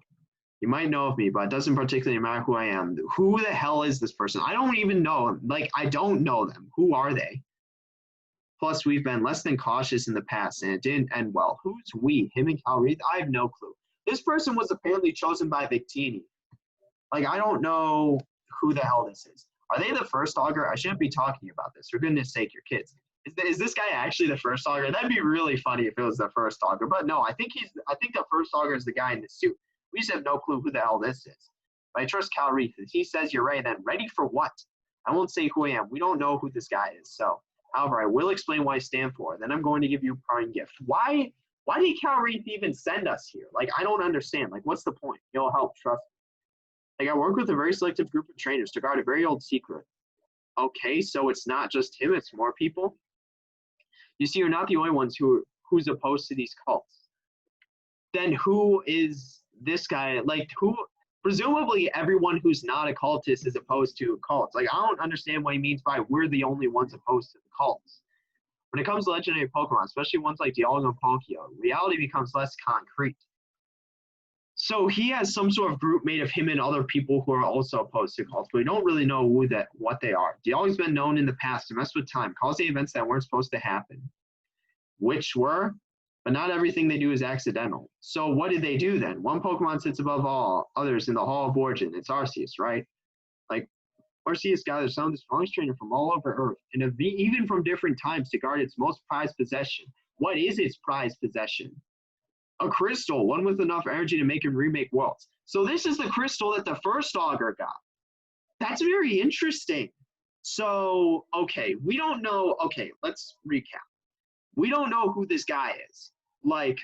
Speaker 1: You might know of me, but it doesn't particularly matter who I am. Who the hell is this person? I don't even know them. Like, I don't know them. Who are they? Plus, we've been less than cautious in the past, and it didn't end well. Who's we? Him and Calreath? I have no clue. This person was apparently chosen by Victini. Like, I don't know who the hell this is. Are they the first augur? I shouldn't be talking about this. For goodness sake, your kids. Is this guy actually the first augur? That'd be really funny if it was the first augur. But no, I think the first augur is the guy in the suit. We just have no clue who the hell this is. But I trust Calreath. If he says you're right, then ready for what? I won't say who I am. We don't know who this guy is. So, however, I will explain what I stand for. Then I'm going to give you a parting gift. Why did Calreath even send us here? Like, I don't understand. Like, what's the point? It'll help, trust me. Like, I work with a very selective group of trainers to guard a very old secret. Okay, so it's not just him, it's more people. You see, you're not the only ones who's opposed to these cults. Then who is this guy? Like, who? Presumably everyone who's not a cultist is opposed to cults. Like, I don't understand what he means by we're the only ones opposed to the cults. When it comes to legendary Pokemon, especially ones like Dialga and Palkia, reality becomes less concrete. So he has some sort of group made of him and other people who are also opposed to cults, but we don't really know what they are. Dialga's been known in the past to mess with time, causing events that weren't supposed to happen, which were, but not everything they do is accidental. So what did they do then? One Pokemon sits above all others in the Hall of Origin. It's Arceus, right? Like, Arceus gathers some of the strongest trainers from all over Earth, and even from different times to guard its most prized possession. What is its prized possession? A crystal, one with enough energy to make him remake worlds. So this is the crystal that the first augur got. That's very interesting. So, okay, we don't know. Okay, let's recap. We don't know who this guy is. Like,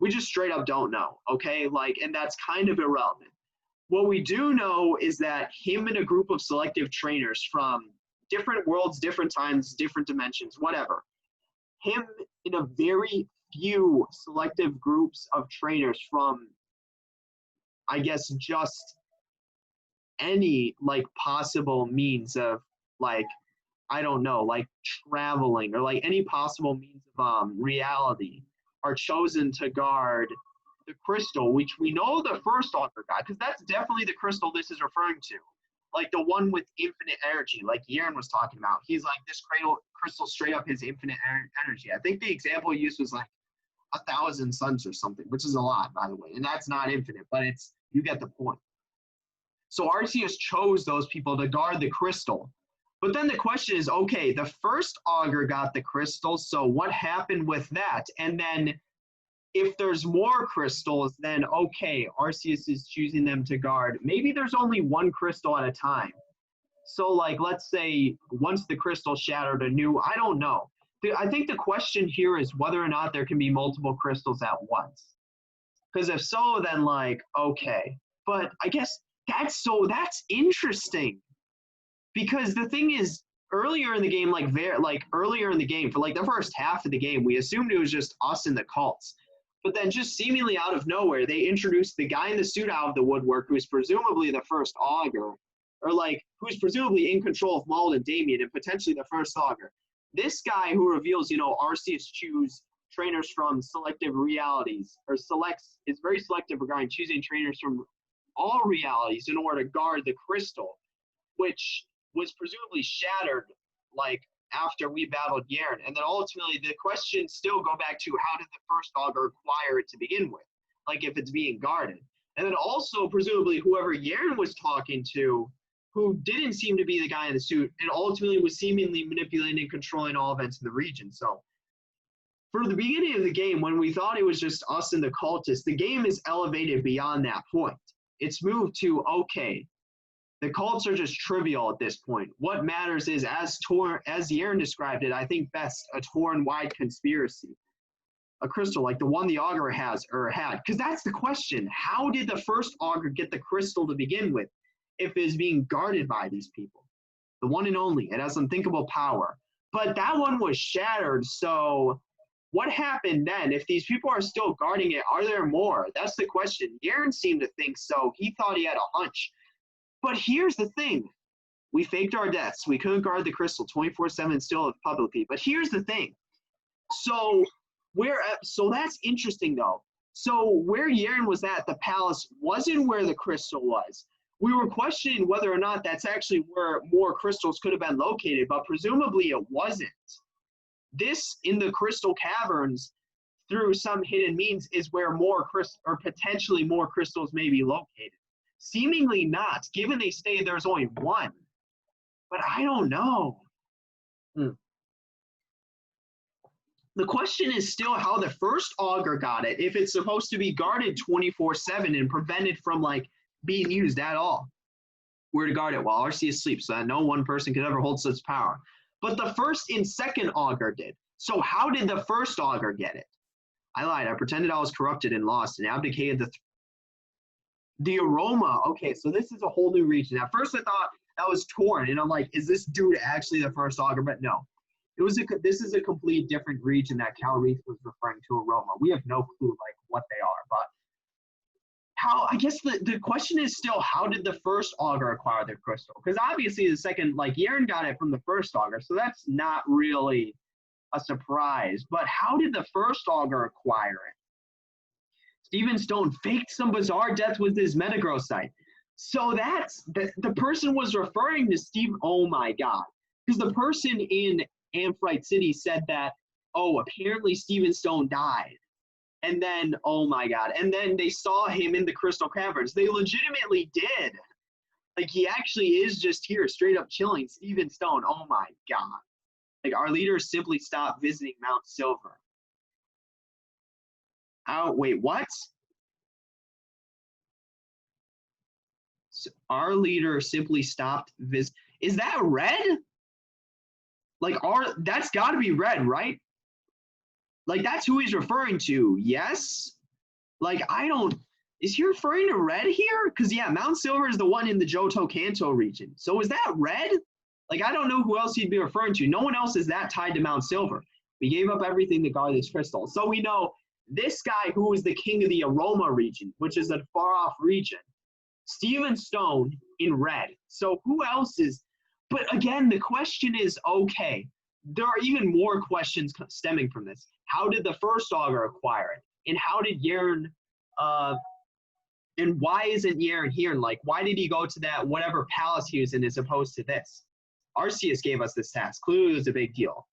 Speaker 1: we just straight up don't know, okay? Like, and that's kind of irrelevant. What we do know is that him and a group of selective trainers from different worlds, different times, different dimensions, whatever, him in a very few selective groups of trainers from, I guess, just any, like, possible means of, like, I don't know, like traveling or like any possible means of reality are chosen to guard the crystal, which we know the first augur got, because that's definitely the crystal this is referring to. Like the one with infinite energy, like Yern was talking about. He's like, this crystal straight up has infinite energy. I think the example he used was like 1,000 suns or something, which is a lot, by the way. And that's not infinite, but it's, you get the point. So Arceus chose those people to guard the crystal. But then the question is, okay, the first augur got the crystal, so what happened with that? And then if there's more crystals, then okay, Arceus is choosing them to guard. Maybe there's only one crystal at a time. So like, let's say once the crystal shattered I don't know. I think the question here is whether or not there can be multiple crystals at once. Because if so, then like, okay. But I guess that's interesting. Because the thing is, earlier in the game, earlier in the game, for like the first half of the game, we assumed it was just us and the cults. But then just seemingly out of nowhere, they introduced the guy in the suit out of the woodwork who's presumably the first augur, or like who's presumably in control of Maul and Damien and potentially the first augur. This guy who reveals, Arceus choose trainers from selective realities, or is very selective regarding choosing trainers from all realities in order to guard the crystal, which was presumably shattered like after we battled Yern. And then ultimately the questions still go back to how did the first augur acquire it to begin with? Like if it's being guarded. And then also presumably whoever Yern was talking to, who didn't seem to be the guy in the suit, and ultimately was seemingly manipulating and controlling all events in the region. So for the beginning of the game, when we thought it was just us and the cultists, the game is elevated beyond that point. It's moved to, okay, the cults are just trivial at this point. What matters is, as Yern described it, I think best, a Tauren-wide conspiracy. A crystal like the one the augur has or had. Because that's the question. How did the first augur get the crystal to begin with if it is being guarded by these people? The one and only. It has unthinkable power. But that one was shattered, so what happened then? If these people are still guarding it, are there more? That's the question. Yern seemed to think so. He thought he had a hunch. But here's the thing. We faked our deaths. We couldn't guard the crystal 24/7 still publicly. But here's the thing. So that's interesting though. So where Yern was at, the palace, wasn't where the crystal was. We were questioning whether or not that's actually where more crystals could have been located, but presumably it wasn't. This, in the crystal caverns, through some hidden means, is where potentially more crystals may be located. Seemingly not, given they say there's only one. But I don't know. The question is still how the first augur got it, if it's supposed to be guarded 24/7 and prevented from being used at all. Where to guard it while Arceus sleeps, so that no one person could ever hold such power. But the first and second augur did. So how did the first augur get it? I lied. I pretended I was corrupted and lost and abdicated the aroma. Okay, so this is a whole new region. At first I thought that was Tauren, and I'm like, is this dude actually the first augur? But no. This is a complete different region that Cal Reese was referring to aroma. We have no clue what they are, but I guess the question is still, how did the first augur acquire the crystal? Because obviously the second, Yern got it from the first augur, so that's not really a surprise. But how did the first augur acquire it? Steven Stone faked some bizarre death with his metagrossite. So that's, the person was referring to Steve, oh my god. Because the person in Amphrite City said that, oh, apparently Steven Stone died. And then, oh my god, and then they saw him in the Crystal Caverns. They legitimately did. He actually is just here, straight up chilling. Steven Stone, oh my god. Our leaders simply stopped visiting Mount Silver. Oh, wait, what? So our leader simply stopped visiting. Is that red? That's got to be red, right? That's who he's referring to, yes? Is he referring to red here? Because, yeah, Mount Silver is the one in the Johto Kanto region. So is that red? I don't know who else he'd be referring to. No one else is that tied to Mount Silver. We gave up everything to guard this crystal. So we know this guy who is the king of the Aroma region, which is a far-off region, Steven Stone in red. So who else is... But again, the question is, okay, there are even more questions stemming from this. How did the first augur acquire it? And how did Yern, and why isn't Yern here? Why did he go to that whatever palace he was in as opposed to this? Arceus gave us this task. Clearly it was a big deal.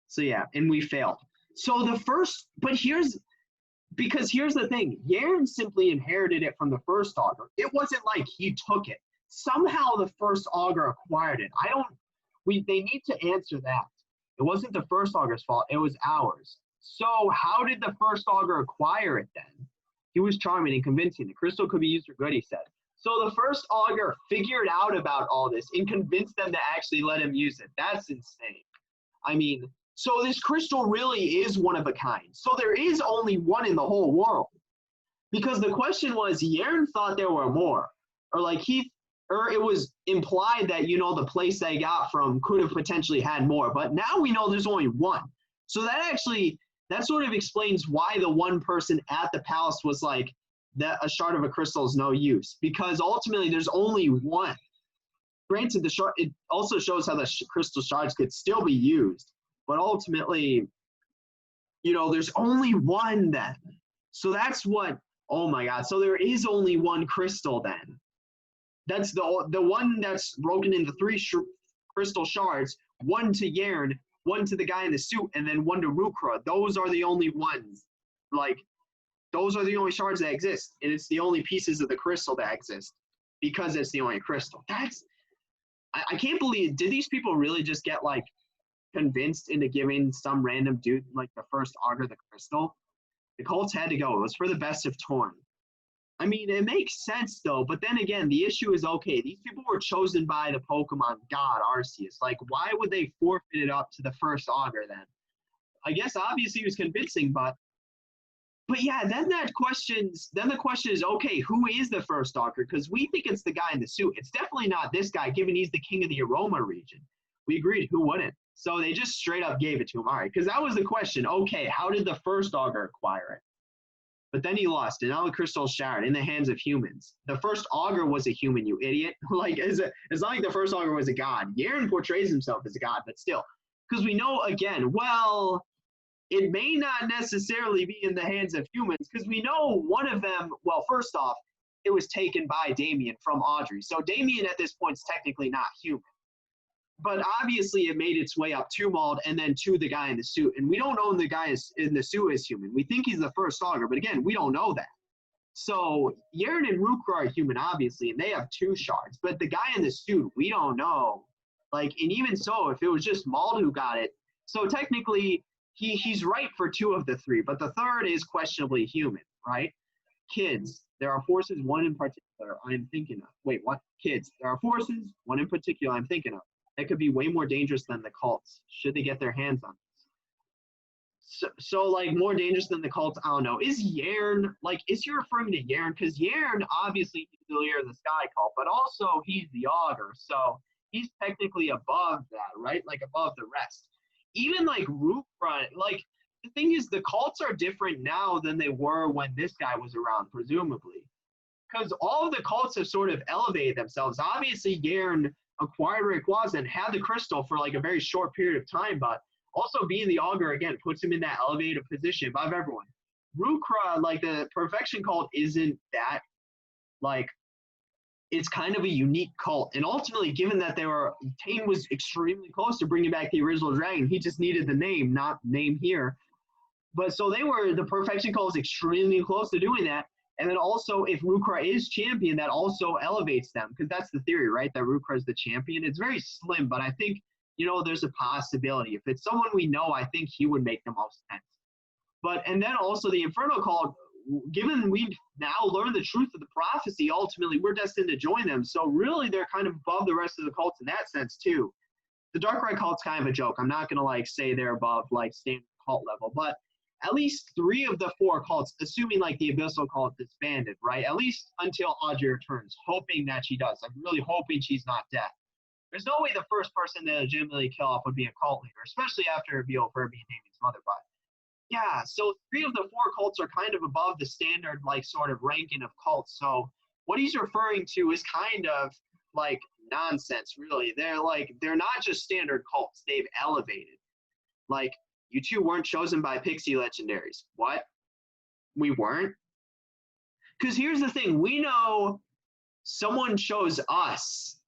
Speaker 1: So yeah, and we failed. So here's the thing. Yern simply inherited it from the first augur. It wasn't like he took it. Somehow the first augur acquired it. They need to answer that. It wasn't the first augur's fault, it was ours. So how did the first augur acquire it then? He was charming and convincing. The crystal could be used for good, he said. So the first augur figured out about all this and convinced them to actually let him use it. That's insane. So this crystal really is one of a kind. So there is only one in the whole world. Because the question was, Yern thought there were more. or it was implied that, you know, the place they got from could have potentially had more. But now we know there's only one. So that sort of explains why the one person at the palace was like, that a shard of a crystal is no use, because ultimately there's only one. Granted, it also shows how the crystal shards could still be used, but ultimately, you know, there's only one then. So that's what, oh my God. So there is only one crystal then. That's the one that's broken into three crystal shards, one to Yern, one to the guy in the suit, and then one to Rukra. Those are the only ones. Like, those are the only shards that exist, and it's the only pieces of the crystal that exist because it's the only crystal. I can't believe, did these people really just get, like, convinced into giving some random dude, like, the first augur the crystal? The cults had to go. It was for the best of Torn. I mean, it makes sense, though, but then again, the issue is, okay, these people were chosen by the Pokemon god, Arceus. Like, why would they forfeit it up to the first augur then? I guess obviously he was convincing, but yeah, then the question is, okay, who is the first augur? Because we think it's the guy in the suit. It's definitely not this guy, given he's the king of the Aroma region. We agreed, who wouldn't? So they just straight up gave it to him. All right, because that was the question. Okay, how did the first augur acquire it? But then he lost, and now the crystal's shattered in the hands of humans. The first augur was a human, you idiot. Like, it's not like the first augur was a god. Yern portrays himself as a god, but still. Because we know, again, well, it may not necessarily be in the hands of humans, because we know one of them, well, first off, it was taken by Damien from Audrey. So Damien at this point is technically not human. But obviously it made its way up to Mauld and then to the guy in the suit. And we don't know the guy in the suit is human. We think he's the first augur, but again, we don't know that. So Yern and Rukra are human, obviously, and they have two shards. But the guy in the suit, we don't know. Like, and even so, if it was just Mauld who got it, so technically he's right for two of the three, but the third is questionably human, right? Kids, there are forces, one in particular I'm thinking of. Wait, what? Kids, there are forces, one in particular I'm thinking of, that could be way more dangerous than the cults, should they get their hands on this. So like, more dangerous than the cults, I don't know. Is Yern, like, is he referring to Yern? Because Yern, obviously, he's the leader of the Sky Cult, but also he's the augur, so he's technically above that, right? Like, above the rest. Even, like, Rukra, like, the thing is, the cults are different now than they were when this guy was around, presumably. Because all of the cults have sort of elevated themselves. Obviously, Yern acquired Rayquaza and had the crystal for like a very short period of time, but also being the augur again puts him in that elevated position above everyone. Rukra, like, the perfection cult isn't that, like, it's kind of a unique cult, and ultimately, given that Tane was extremely close to bringing back the original dragon, he just needed the name, not name here. But so the perfection cult is extremely close to doing that. And then also, if Rukra is champion, that also elevates them, because that's the theory, right? That Rukra is the champion. It's very slim, but I think, you know, there's a possibility. If it's someone we know, I think he would make the most sense. But, and then also the Inferno cult, given we've now learned the truth of the prophecy, ultimately we're destined to join them. So really, they're kind of above the rest of the cults in that sense too. The Darkrai cult's kind of a joke. I'm not going to like say they're above like standard cult level, but at least 3 of the 4 cults, assuming like the Abyssal cult disbanded, right? At least until Audrey returns, hoping that she does. I'm really hoping she's not dead. There's no way the first person to legitimately kill off would be a cult leader, especially after it being Furby and Damien's mother. But yeah, so 3 of the 4 cults are kind of above the standard like sort of ranking of cults. So what he's referring to is kind of like nonsense, really. They're not just standard cults. They've elevated. Like, you 2 weren't chosen by Pixie Legendaries. What? We weren't? Because here's the thing. We know someone chose us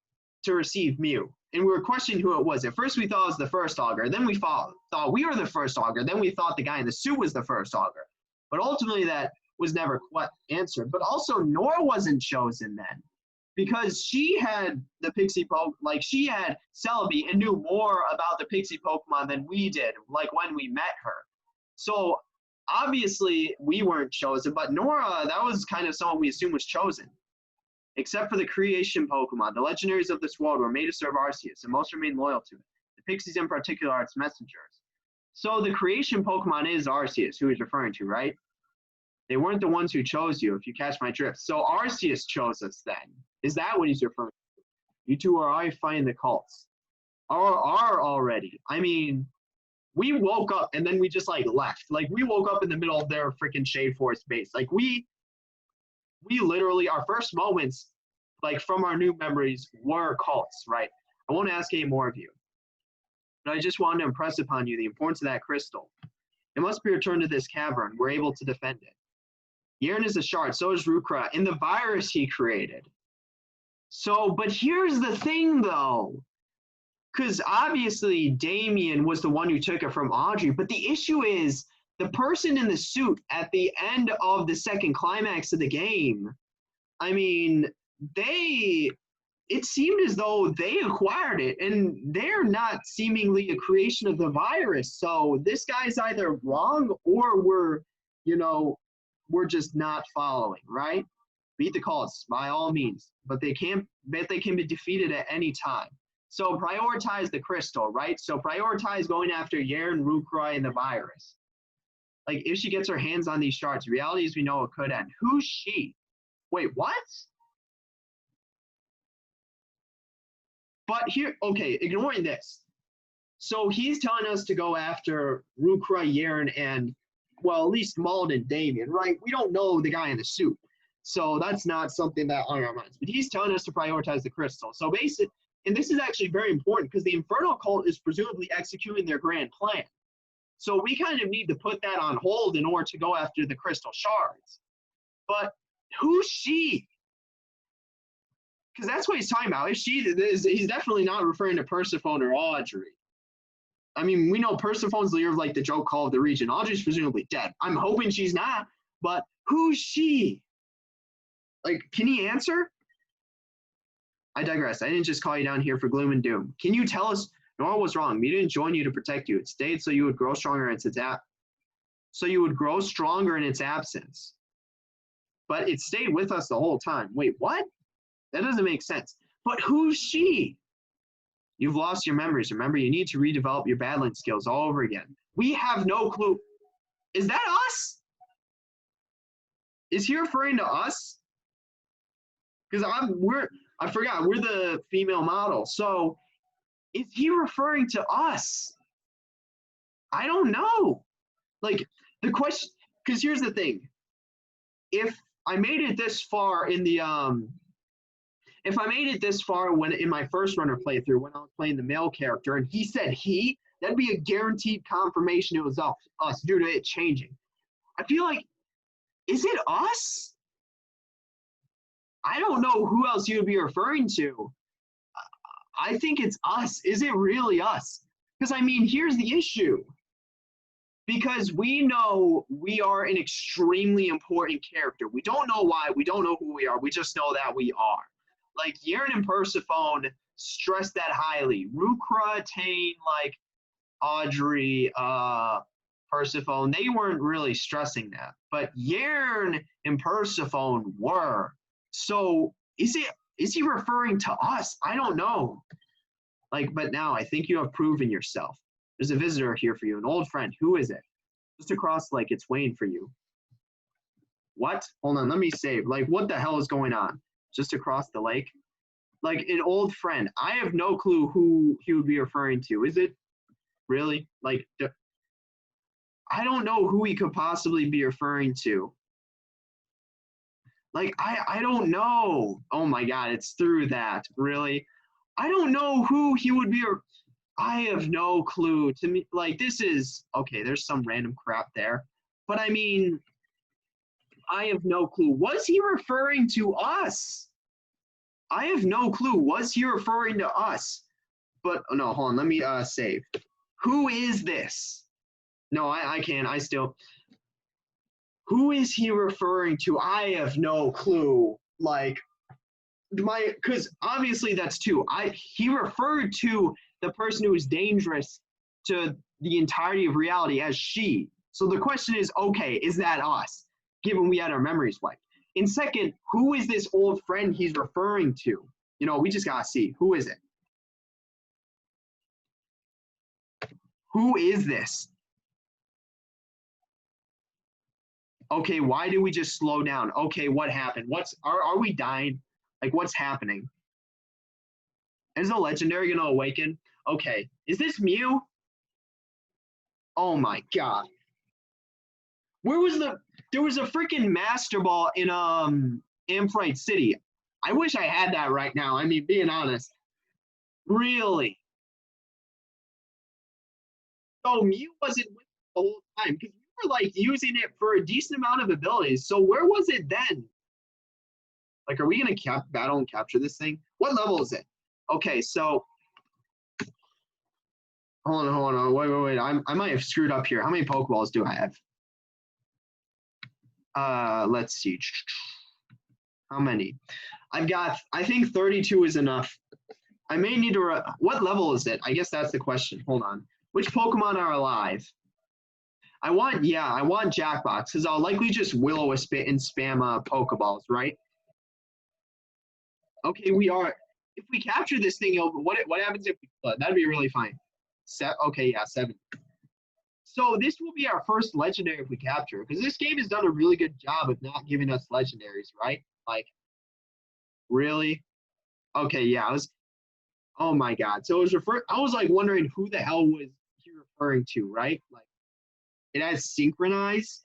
Speaker 1: to receive Mew. And we were questioning who it was. At first, we thought it was the first augur. Then we thought we were the first augur. Then we thought the guy in the suit was the first augur. But ultimately, that was never quite answered. But also, Nora wasn't chosen then, because she had the Pixie like, she had Celebi and knew more about the Pixie Pokemon than we did, like when we met her. So obviously we weren't chosen, but Nora, that was kind of someone we assumed was chosen. Except for the creation Pokemon, the legendaries of this world were made to serve Arceus, and most remain loyal to it. The Pixies in particular are its messengers. So the creation Pokemon is Arceus, who he's referring to, right? They weren't the ones who chose you, if you catch my drift. So Arceus chose us then. Is that what he's referring to? You two are already fighting the cults. Are already. I mean, we woke up and then we just like left. Like we woke up in the middle of their freaking Shade Force base. Like we literally our first moments, like from our new memories, were cults, right? I won't ask any more of you, but I just wanted to impress upon you the importance of that crystal. It must be returned to this cavern. We're able to defend it. Yern is a shard, so is Rukra, and the virus he created. So, but here's the thing though, because obviously Damien was the one who took it from Audrey, but the issue is the person in the suit at the end of the second climax of the game, I mean, it seemed as though they acquired it, and they're not seemingly a creation of the virus. So this guy's either wrong or we're just not following, right? Beat the cults by all means, but they can be defeated at any time. So prioritize the crystal, right? So prioritize going after Yern, Rukra, and the virus. Like if she gets her hands on these shards, reality is we know it could end. Who's she? Wait, what? But here, okay, ignoring this. So he's telling us to go after Rukra, Yern, and, well, at least Malden, Damien, right? We don't know the guy in the suit. So that's not something that on our minds. But he's telling us to prioritize the crystal. So basically, and this is actually very important because the Infernal Cult is presumably executing their grand plan. So we kind of need to put that on hold in order to go after the crystal shards. But who's she? Because that's what he's talking about. If she is, he's definitely not referring to Persephone or Audrey. I mean, we know Persephone's leader of like the joke call of the region. Audrey's presumably dead. I'm hoping she's not, but who's she? Like, can he answer? I digress. I didn't just call you down here for gloom and doom. Can you tell us Nora was wrong? We didn't join you to protect you. It stayed so you would grow stronger in its absence. But it stayed with us the whole time. Wait, what? That doesn't make sense. But who's she? You've lost your memories. Remember, you need to redevelop your battling skills all over again. We have no clue. Is that us? Is he referring to us? Because I forgot, we're the female model. So is he referring to us? I don't know. Like the question, because here's the thing. If I made it this far in the if I made it this far when in my first runner playthrough when I was playing the male character and he said he, that'd be a guaranteed confirmation it was us due to it changing. I feel like, is it us? I don't know who else you would be referring to. I think it's us. Is it really us? Because I mean, here's the issue. Because we know we are an extremely important character. We don't know why. We don't know who we are. We just know that we are. Like, Yern and Persephone stress that highly. Rukra, Tane, like, Audrey, Persephone, they weren't really stressing that. But Yern and Persephone were. So is he referring to us? I don't know. Like, but now I think you have proven yourself. There's a visitor here for you, an old friend. Who is it? Just across, like, it's waiting for you. What? Hold on, let me save. Like, what the hell is going on? Just across the lake? Like, an old friend. I have no clue who he would be referring to. Is it really? Like, I don't know who he could possibly be referring to. Like, I don't know. Oh my God, it's through that. Really? I don't know who he would be. I have no clue. To me, like, this is, okay, there's some random crap there. But I mean, I have no clue. Was he referring to us? I have no clue. Was he referring to us? But, no, hold on. Let me save. Who is this? No, I can't. I still. Who is he referring to? I have no clue. Like, because obviously that's two. He referred to the person who is dangerous to the entirety of reality as she. So the question is, okay, is that us? Given we had our memories wiped. And second, who is this old friend he's referring to? You know, we just gotta see. Who is it? Who is this? Okay, why do we just slow down? Okay, what happened? Are we dying? Like, what's happening? Is the legendary gonna awaken? Okay. Is this Mew? Oh my god. Where was there was a freaking Master Ball in Amphrite City. I wish I had that right now. I mean, being honest. Really? So Mew wasn't with the whole time because we were like using it for a decent amount of abilities. So where was it then? Like, are we gonna battle and capture this thing? What level is it? Okay, so hold on, wait. I might have screwed up here. How many Pokeballs do I have? Let's see. How many? I've got. I think 32 is enough. I may need to. What level is it? I guess that's the question. Hold on. Which Pokemon are alive? I want Jackbox because I'll likely just Will-O-Wisp and spam Pokeballs, right? Okay, we are. If we capture this thing, what happens if we kill it? That'd be really fine. Okay, yeah, 7. So this will be our first legendary if we capture, because this game has done a really good job of not giving us legendaries, right? Like, really? Okay, yeah, oh my god. So I was like wondering who the hell was he referring to, right? Like, it has Synchronize.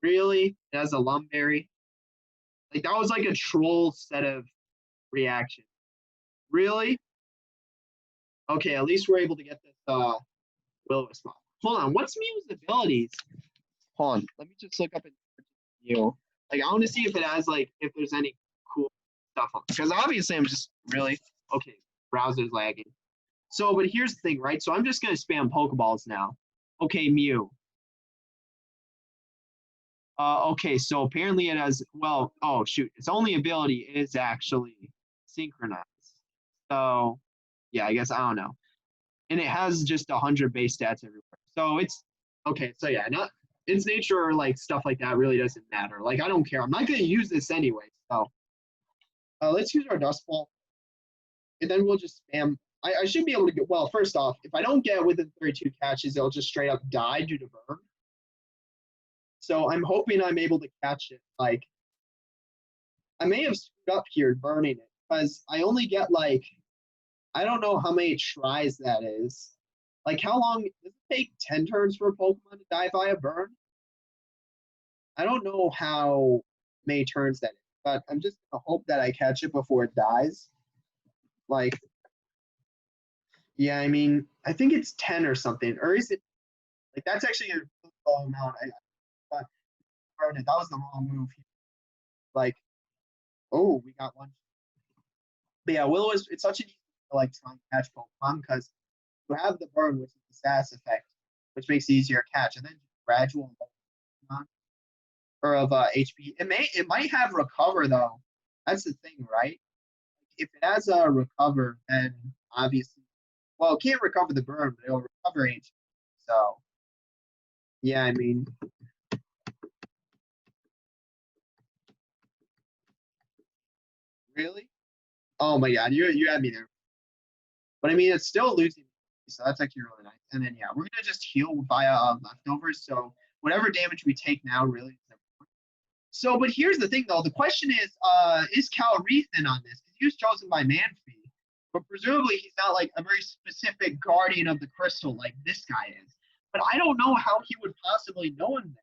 Speaker 1: Really? It has a Lumberry. Like, that was like a troll set of reaction. Really? Okay, at least we're able to get this Will-O-Wisp. Hold on, what's Mew's abilities? Hold on, let me just look up Mew. Like, I want to see if it has like if there's any cool stuff on, because obviously I'm just really okay. Browser's lagging. So, but here's the thing, right? So I'm just gonna spam Pokeballs now. Okay, Mew. Okay, so apparently it has, well, oh shoot, its only ability is actually Synchronize. So, yeah, I guess I don't know. And it has just 100 base stats everywhere. So it's, okay, so yeah, not, its nature or like stuff like that really doesn't matter. Like, I don't care. I'm not going to use this anyway. So let's use our Dust Ball. And then we'll just spam. I should be able to get, well, first off, if I don't get within 32 catches, it'll just straight up die due to burn. So I'm hoping I'm able to catch it. Like, I may have screwed up here burning it because I only get like, I don't know how many tries that is. Like, how long does it take? 10 turns for a Pokemon to die via burn? I don't know how many turns that is, but I'm just gonna hope that I catch it before it dies. Like, yeah, I mean, I think it's 10 or something, or is it like that's actually a low amount? I that was the wrong move. Like, oh, we got one. But yeah, Willow is it's such an easy to like try and catch Pokemon because you have the burn, which is the status effect, which makes it easier to catch, and then gradual or of HP. It might have recover though. That's the thing, right? If it has a recover, then obviously, well, it can't recover the burn, but it'll recover HP. So, yeah, I mean, really? Oh my god, you had me there. But I mean, it's still losing, so that's actually really nice. And then yeah, we're gonna just heal via leftovers. So whatever damage we take now really is important. So, but here's the thing though. The question is Cal Reethan on this? Because he was chosen by Manphy, but presumably he's not like a very specific guardian of the crystal like this guy is. But I don't know how he would possibly know him.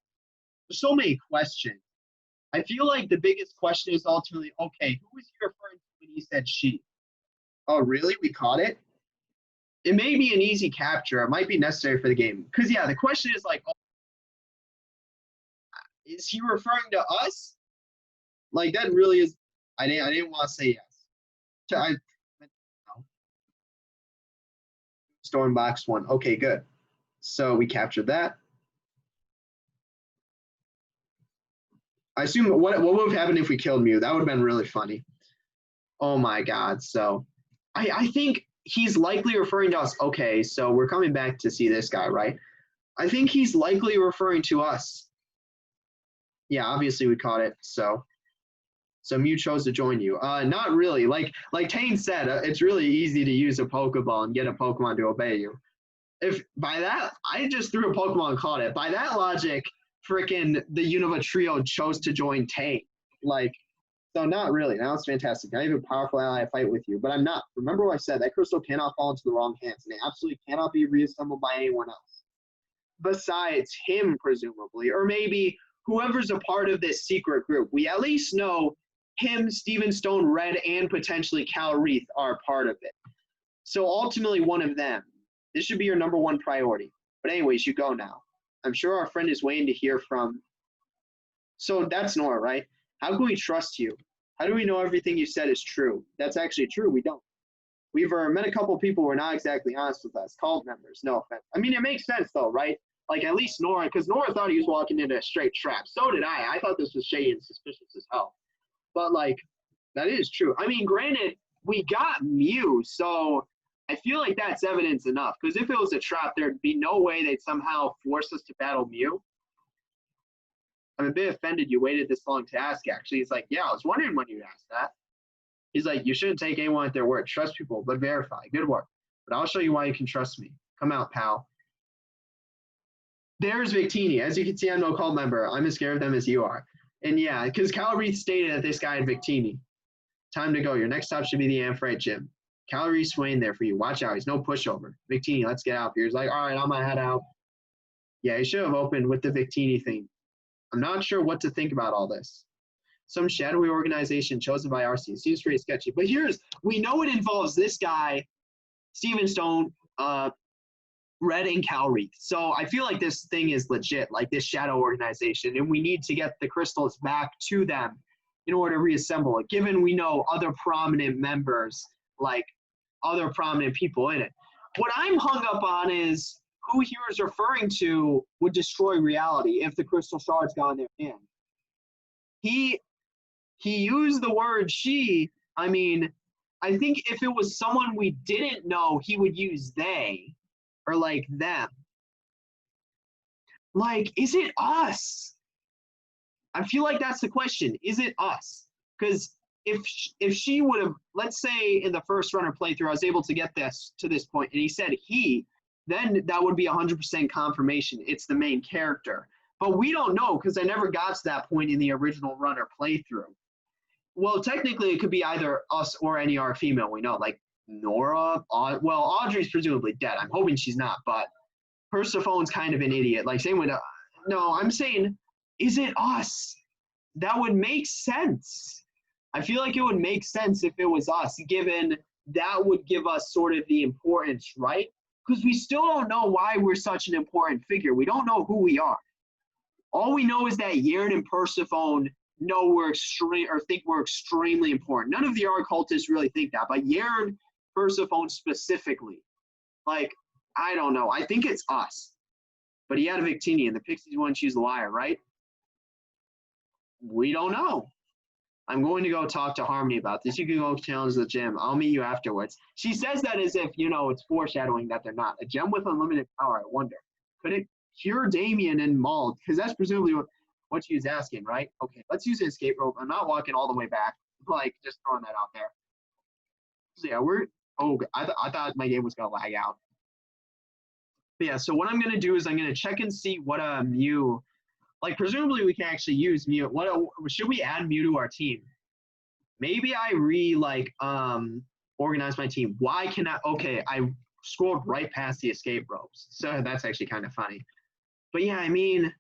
Speaker 1: There's so many questions. I feel like the biggest question is ultimately, okay, who was he referring to when he said she? Oh, really? We caught it? It may be an easy capture. It might be necessary for the game. Because, yeah, the question is like, oh, is he referring to us? Like, that really is. I didn't want to say yes. No. Stormbox 1. Okay, good. So we captured that. I assume what would have happened if we killed Mew? That would have been really funny. Oh my god. So I think he's likely referring to us. Okay, so we're coming back to see this guy, right? I think he's likely referring to us. Yeah, obviously we caught it. So Mew chose to join you. Not really. Like Tane said, it's really easy to use a Pokeball and get a Pokemon to obey you. If by that, I just threw a Pokemon and caught it. By that logic, freaking the Unova trio chose to join Tane. Like, So not really. Now it's fantastic. Now you have a powerful ally fight with you, but I'm not. Remember what I said. That crystal cannot fall into the wrong hands, and it absolutely cannot be reassembled by anyone else. Besides him, presumably, or maybe whoever's a part of this secret group. We at least know him, Steven Stone, Red, and potentially Cal Reith are a part of it. So ultimately one of them. This should be your number one priority. But anyways, you go now. I'm sure our friend is waiting to hear from. So that's Nora, right? How can we trust you? How do we know everything you said is true? That's actually true. We don't. We've met a couple people who are not exactly honest with us. Cult members, no offense. I mean, it makes sense though, right? Like at least Nora, because Nora thought he was walking into a straight trap. So did I. I thought this was shady and suspicious as hell. But like, that is true. I mean, granted, we got Mew, so I feel like that's evidence enough. Because if it was a trap, there'd be no way they'd somehow force us to battle Mew. I'm a bit offended you waited this long to ask, actually. He's like, yeah, I was wondering when you'd ask that. He's like, you shouldn't take anyone at their word. Trust people, but verify. Good work. But I'll show you why you can trust me. Come out, pal. There's Victini. As you can see, I'm no cult member. I'm as scared of them as you are. And yeah, because Cal Reith stated that this guy had Victini. Time to go. Your next stop should be the Amphrite Gym. Cal Reith's waiting there for you. Watch out. He's no pushover. Victini, let's get out here. He's like, all right, I'm going to head out. Yeah, he should have opened with the Victini thing. I'm not sure what to think about all this. Some shadowy organization chosen by RC. Seems pretty sketchy. But we know it involves this guy, Steven Stone, Red, and Cal Reith. So I feel like this thing is legit, like this shadow organization, and we need to get the crystals back to them in order to reassemble it, given we know other prominent members, like other prominent people in it. What I'm hung up on is who here is referring to would destroy reality if the crystal shards got in their hand. He used the word she. I mean, I think if it was someone we didn't know, he would use they or like them. Like, is it us? I feel like that's the question. Is it us? Because if she would have, let's say in the first runner playthrough, I was able to get this to this point, and he said he, then that would be 100% confirmation. It's the main character. But we don't know because I never got to that point in the original runner playthrough. Well, technically, it could be either us or any other female we know, like Nora. Well, Audrey's presumably dead. I'm hoping she's not, but Persephone's kind of an idiot. Like, same with, no, I'm saying, is it us? That would make sense. I feel like it would make sense if it was us, given that would give us sort of the importance, right? Because we still don't know why we're such an important figure. We don't know who we are. All we know is that Yern and Persephone know we're extreme or think we're extremely important. None of the occultists really think that, but Yern, Persephone specifically, like, I don't know. I think it's us. But he had a Victini, and the Pixies want to choose a liar, right? We don't know. I'm going to go talk to Harmony about this. You can go challenge the gym. I'll meet you afterwards. She says that as if, you know, it's foreshadowing that they're not. A gem with unlimited power, I wonder. Could it cure Damien and Maul? Because that's presumably what she's asking, right? Okay, let's use an escape rope. I'm not walking all the way back. Like, just throwing that out there. So, yeah, I thought my game was going to lag out. But, yeah, so what I'm going to do is I'm going to check and see what a Mew... Like, presumably we can actually use Mew. Should we add Mew to our team? Maybe I organize my team. Why can I? Okay, I scrolled right past the escape ropes. So that's actually kind of funny. But yeah, I mean,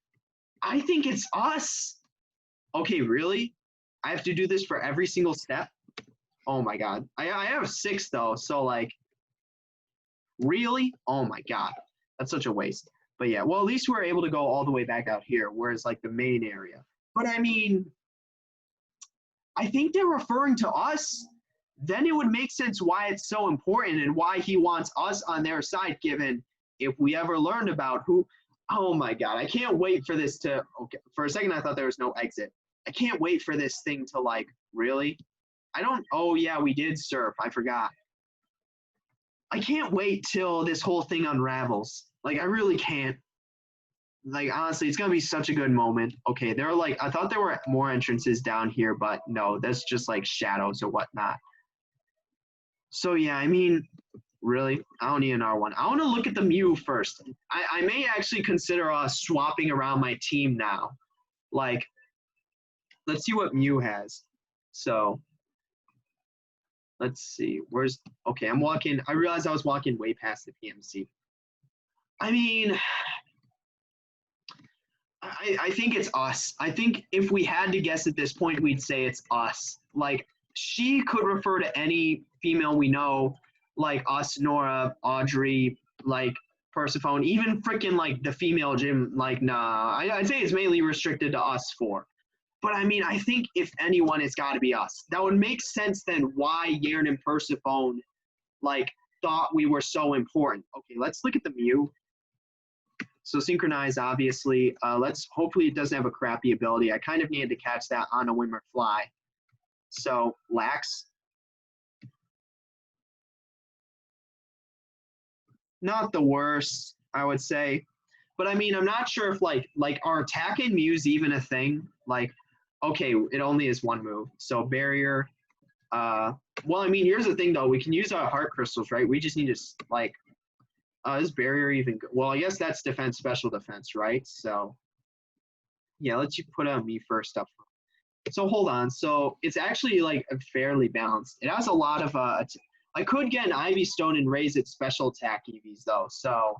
Speaker 1: I think it's us. Okay, really? I have to do this for every single step? Oh my God. I have 6 though. So like, really? Oh my God. That's such a waste. But yeah, well, at least we're able to go all the way back out here, whereas like the main area. But I mean, I think they're referring to us. Then it would make sense why it's so important and why he wants us on their side, given if we ever learned about who. Oh my God, I can't wait for this to, okay, for a second I thought there was no exit. I can't wait for this thing to like, really? Oh yeah, we did surf, I forgot. I can't wait till this whole thing unravels. Like, I really can't. Like, honestly, it's going to be such a good moment. Okay, there are, like, I thought there were more entrances down here, but no, that's just, like, shadows or whatnot. So, yeah, I mean, really, I don't need an R1. I want to look at the Mew first. I may actually consider swapping around my team now. Like, let's see what Mew has. So let's see. Where's okay? I'm walking. I realized I was walking way past the PMC. I mean, I think it's us. I think if we had to guess at this point, we'd say it's us. Like she could refer to any female we know, like us, Nora, Audrey, like Persephone, even freaking like the female gym. Like nah, I'd say it's mainly restricted to us four. But I mean, I think if anyone, it's got to be us. That would make sense then why Yern and Persephone like thought we were so important. Okay, let's look at the Mew. So synchronize, obviously. Let's hopefully it doesn't have a crappy ability. I kind of needed to catch that on a whim or fly. So Lax. Not the worst, I would say. But I mean, I'm not sure if like our attacking Mew's even a thing. Like, okay, it only is one move. So barrier. Well, I mean, here's the thing though. We can use our heart crystals, right? We just need to like is barrier even good? Well, I guess that's defense, special defense, right? So, yeah, let's put on me first up. So hold on. So it's actually like fairly balanced. It has a lot of I could get an Ivy Stone and raise its special attack EVs though. So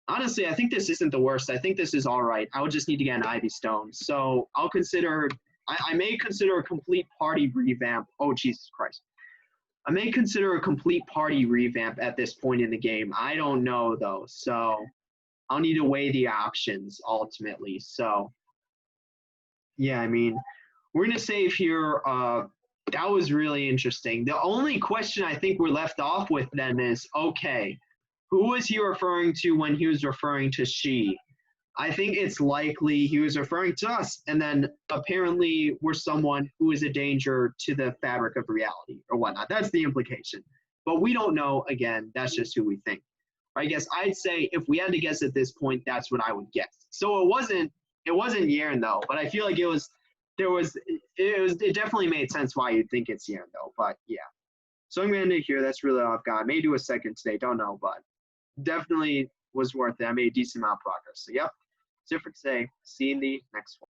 Speaker 1: honestly, I think this isn't the worst. I think this is all right. I would just need to get an Ivy Stone. So I'll consider. I may consider a complete party revamp. Oh Jesus Christ. I may consider a complete party revamp at this point in the game. I don't know, though. So I'll need to weigh the options ultimately. So, yeah, I mean, we're going to save here. That was really interesting. The only question I think we're left off with then is, okay, who was he referring to when he was referring to she? I think it's likely he was referring to us, and then apparently we're someone who is a danger to the fabric of reality or whatnot. That's the implication. But we don't know. Again, that's just who we think. I guess I'd say if we had to guess at this point, that's what I would guess. So it wasn't Yern though, but I feel like it definitely made sense why you'd think it's Yern though. But yeah. So I'm gonna end it here. That's really all I've got. I may do a second today, don't know, but definitely was worth it. I made a decent amount of progress. So yep. That's it for today. See you in the next one.